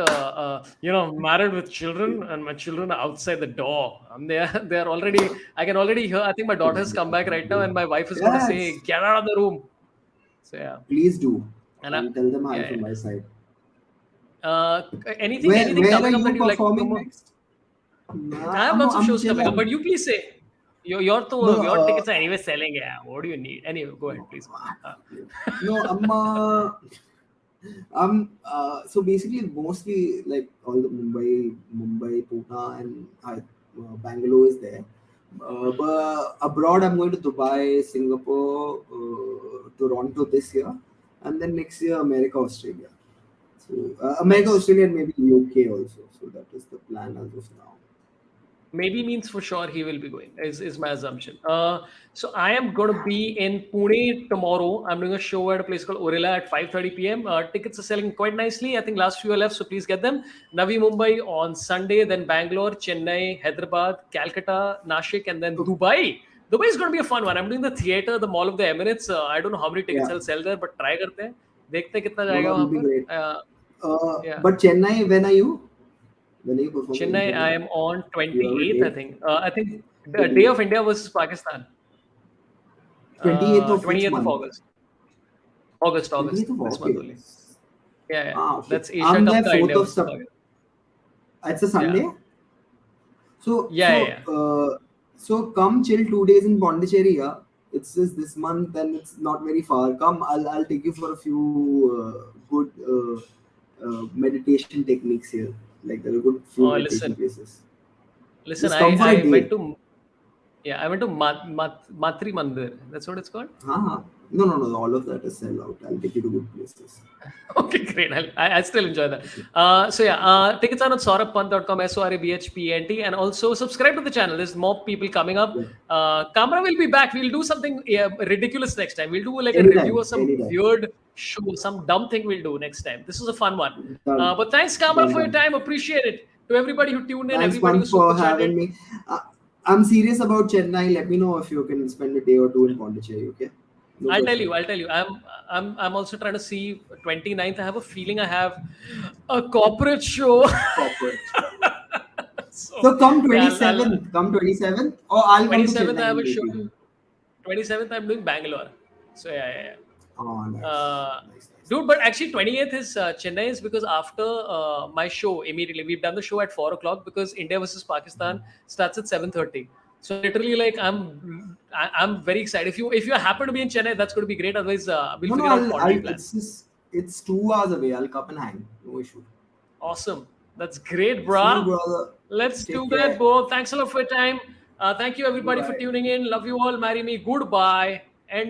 married with children, and my children are outside the door. They are already. I can already hear. I think my daughter's come back right now, and my wife is going to say, Yes, "Get out of the room." So yeah, please do, and and tell them hi yeah, from yeah. my side. Anything Where coming are up that you you like to performing promote? next? I have I'm lots of I'm shows chill. coming up, but you please say your No, tickets are anyway selling. Yeah, what do you need? Anyway, go ahead, please. Uh, no, so basically mostly like all the Mumbai, Pune, and Bangalore is there. But abroad, I'm going to Dubai, Singapore, Toronto this year, and then next year America, Australia. So America, nice. Australia, and maybe UK also. So that is the plan as of now. Maybe means for sure he will be going. Is my assumption. So I am going to be in Pune tomorrow. I'm doing a show at a place called Orilla at 5:30 p.m. Tickets are selling quite nicely. I think last few are left, so please get them. Navi Mumbai on Sunday, then Bangalore, Chennai, Hyderabad, Calcutta, Nashik, and then So, Dubai. Dubai is going to be a fun one. I'm doing the theater, the Mall of the Emirates. I don't know how many tickets yeah, I'll sell there, but try करते हैं. देखते हैं कितना no, जाएगा that वहाँ will be पर. great. Yeah. But Chennai, when are you? When are you performing in Chennai, I Chennai? am on You have a 28th, I date? think. I think the Day of 28th. India versus Pakistan. 28th of which 20th of month? August. August. 28th of This month only. August. Yeah, yeah. Ah, okay. That's Asia I'm Cup there ka 4th India of versus September. Pakistan. It's a Yeah. Sunday. So Yeah, yeah, so yeah. so come chill 2 days in Pondicherry. Yeah? It's just this month and it's not very far. Come, I'll take you for a few good meditation techniques here. Like there are good few Oh, meditation listen. places. Listen, Just come for a I went day. to Matri Mandir. That's what it's called. Huh? No. All of that is sell out. I'll take you to good places. Okay, great. I still enjoy that. Okay. So yeah, tickets are on sorabpant.com, SORABHPNT, and also subscribe to the channel. There's more people coming up. Yeah. Kamra will be back. We'll do something ridiculous next time. We'll do like a review Anytime. of some Anytime. weird show, some dumb thing we'll do next time. This is a fun one. Done. But thanks, Kamra, for your Done. time. Appreciate it. To everybody who tuned in, Thanks, everybody who Pant, super for chatted. having me. I'm serious about Chennai. Let me know if you can spend a day or two in Pondicherry, okay? No I'll pressure. tell you. I'm also trying to see 29th. I have a feeling I have a corporate show. Corporate. So So come Yeah, 27th. Come 27th. Or I'll come to 27th I Chennai have and a meet show. you. 27th I'm doing Bangalore. So yeah. Oh, nice. Uh, Nice, nice, Dude, nice. but actually 28th is Chennai is because after my show immediately we've done the show at 4 o'clock because India versus Pakistan starts at 7:30. So literally, like I'm very excited. If you happen to be in Chennai, that's going to be great. Otherwise, we'll No, no, figure out Pondy plan. it's just, it's 2 hours away. I'll come and hang. No issue. Awesome. That's great, See you, brah. brother. Let's do Take that, care. bro. Thanks a lot for your time. Thank you, everybody, for Bye. tuning in. Love you all. Marry me. Goodbye. And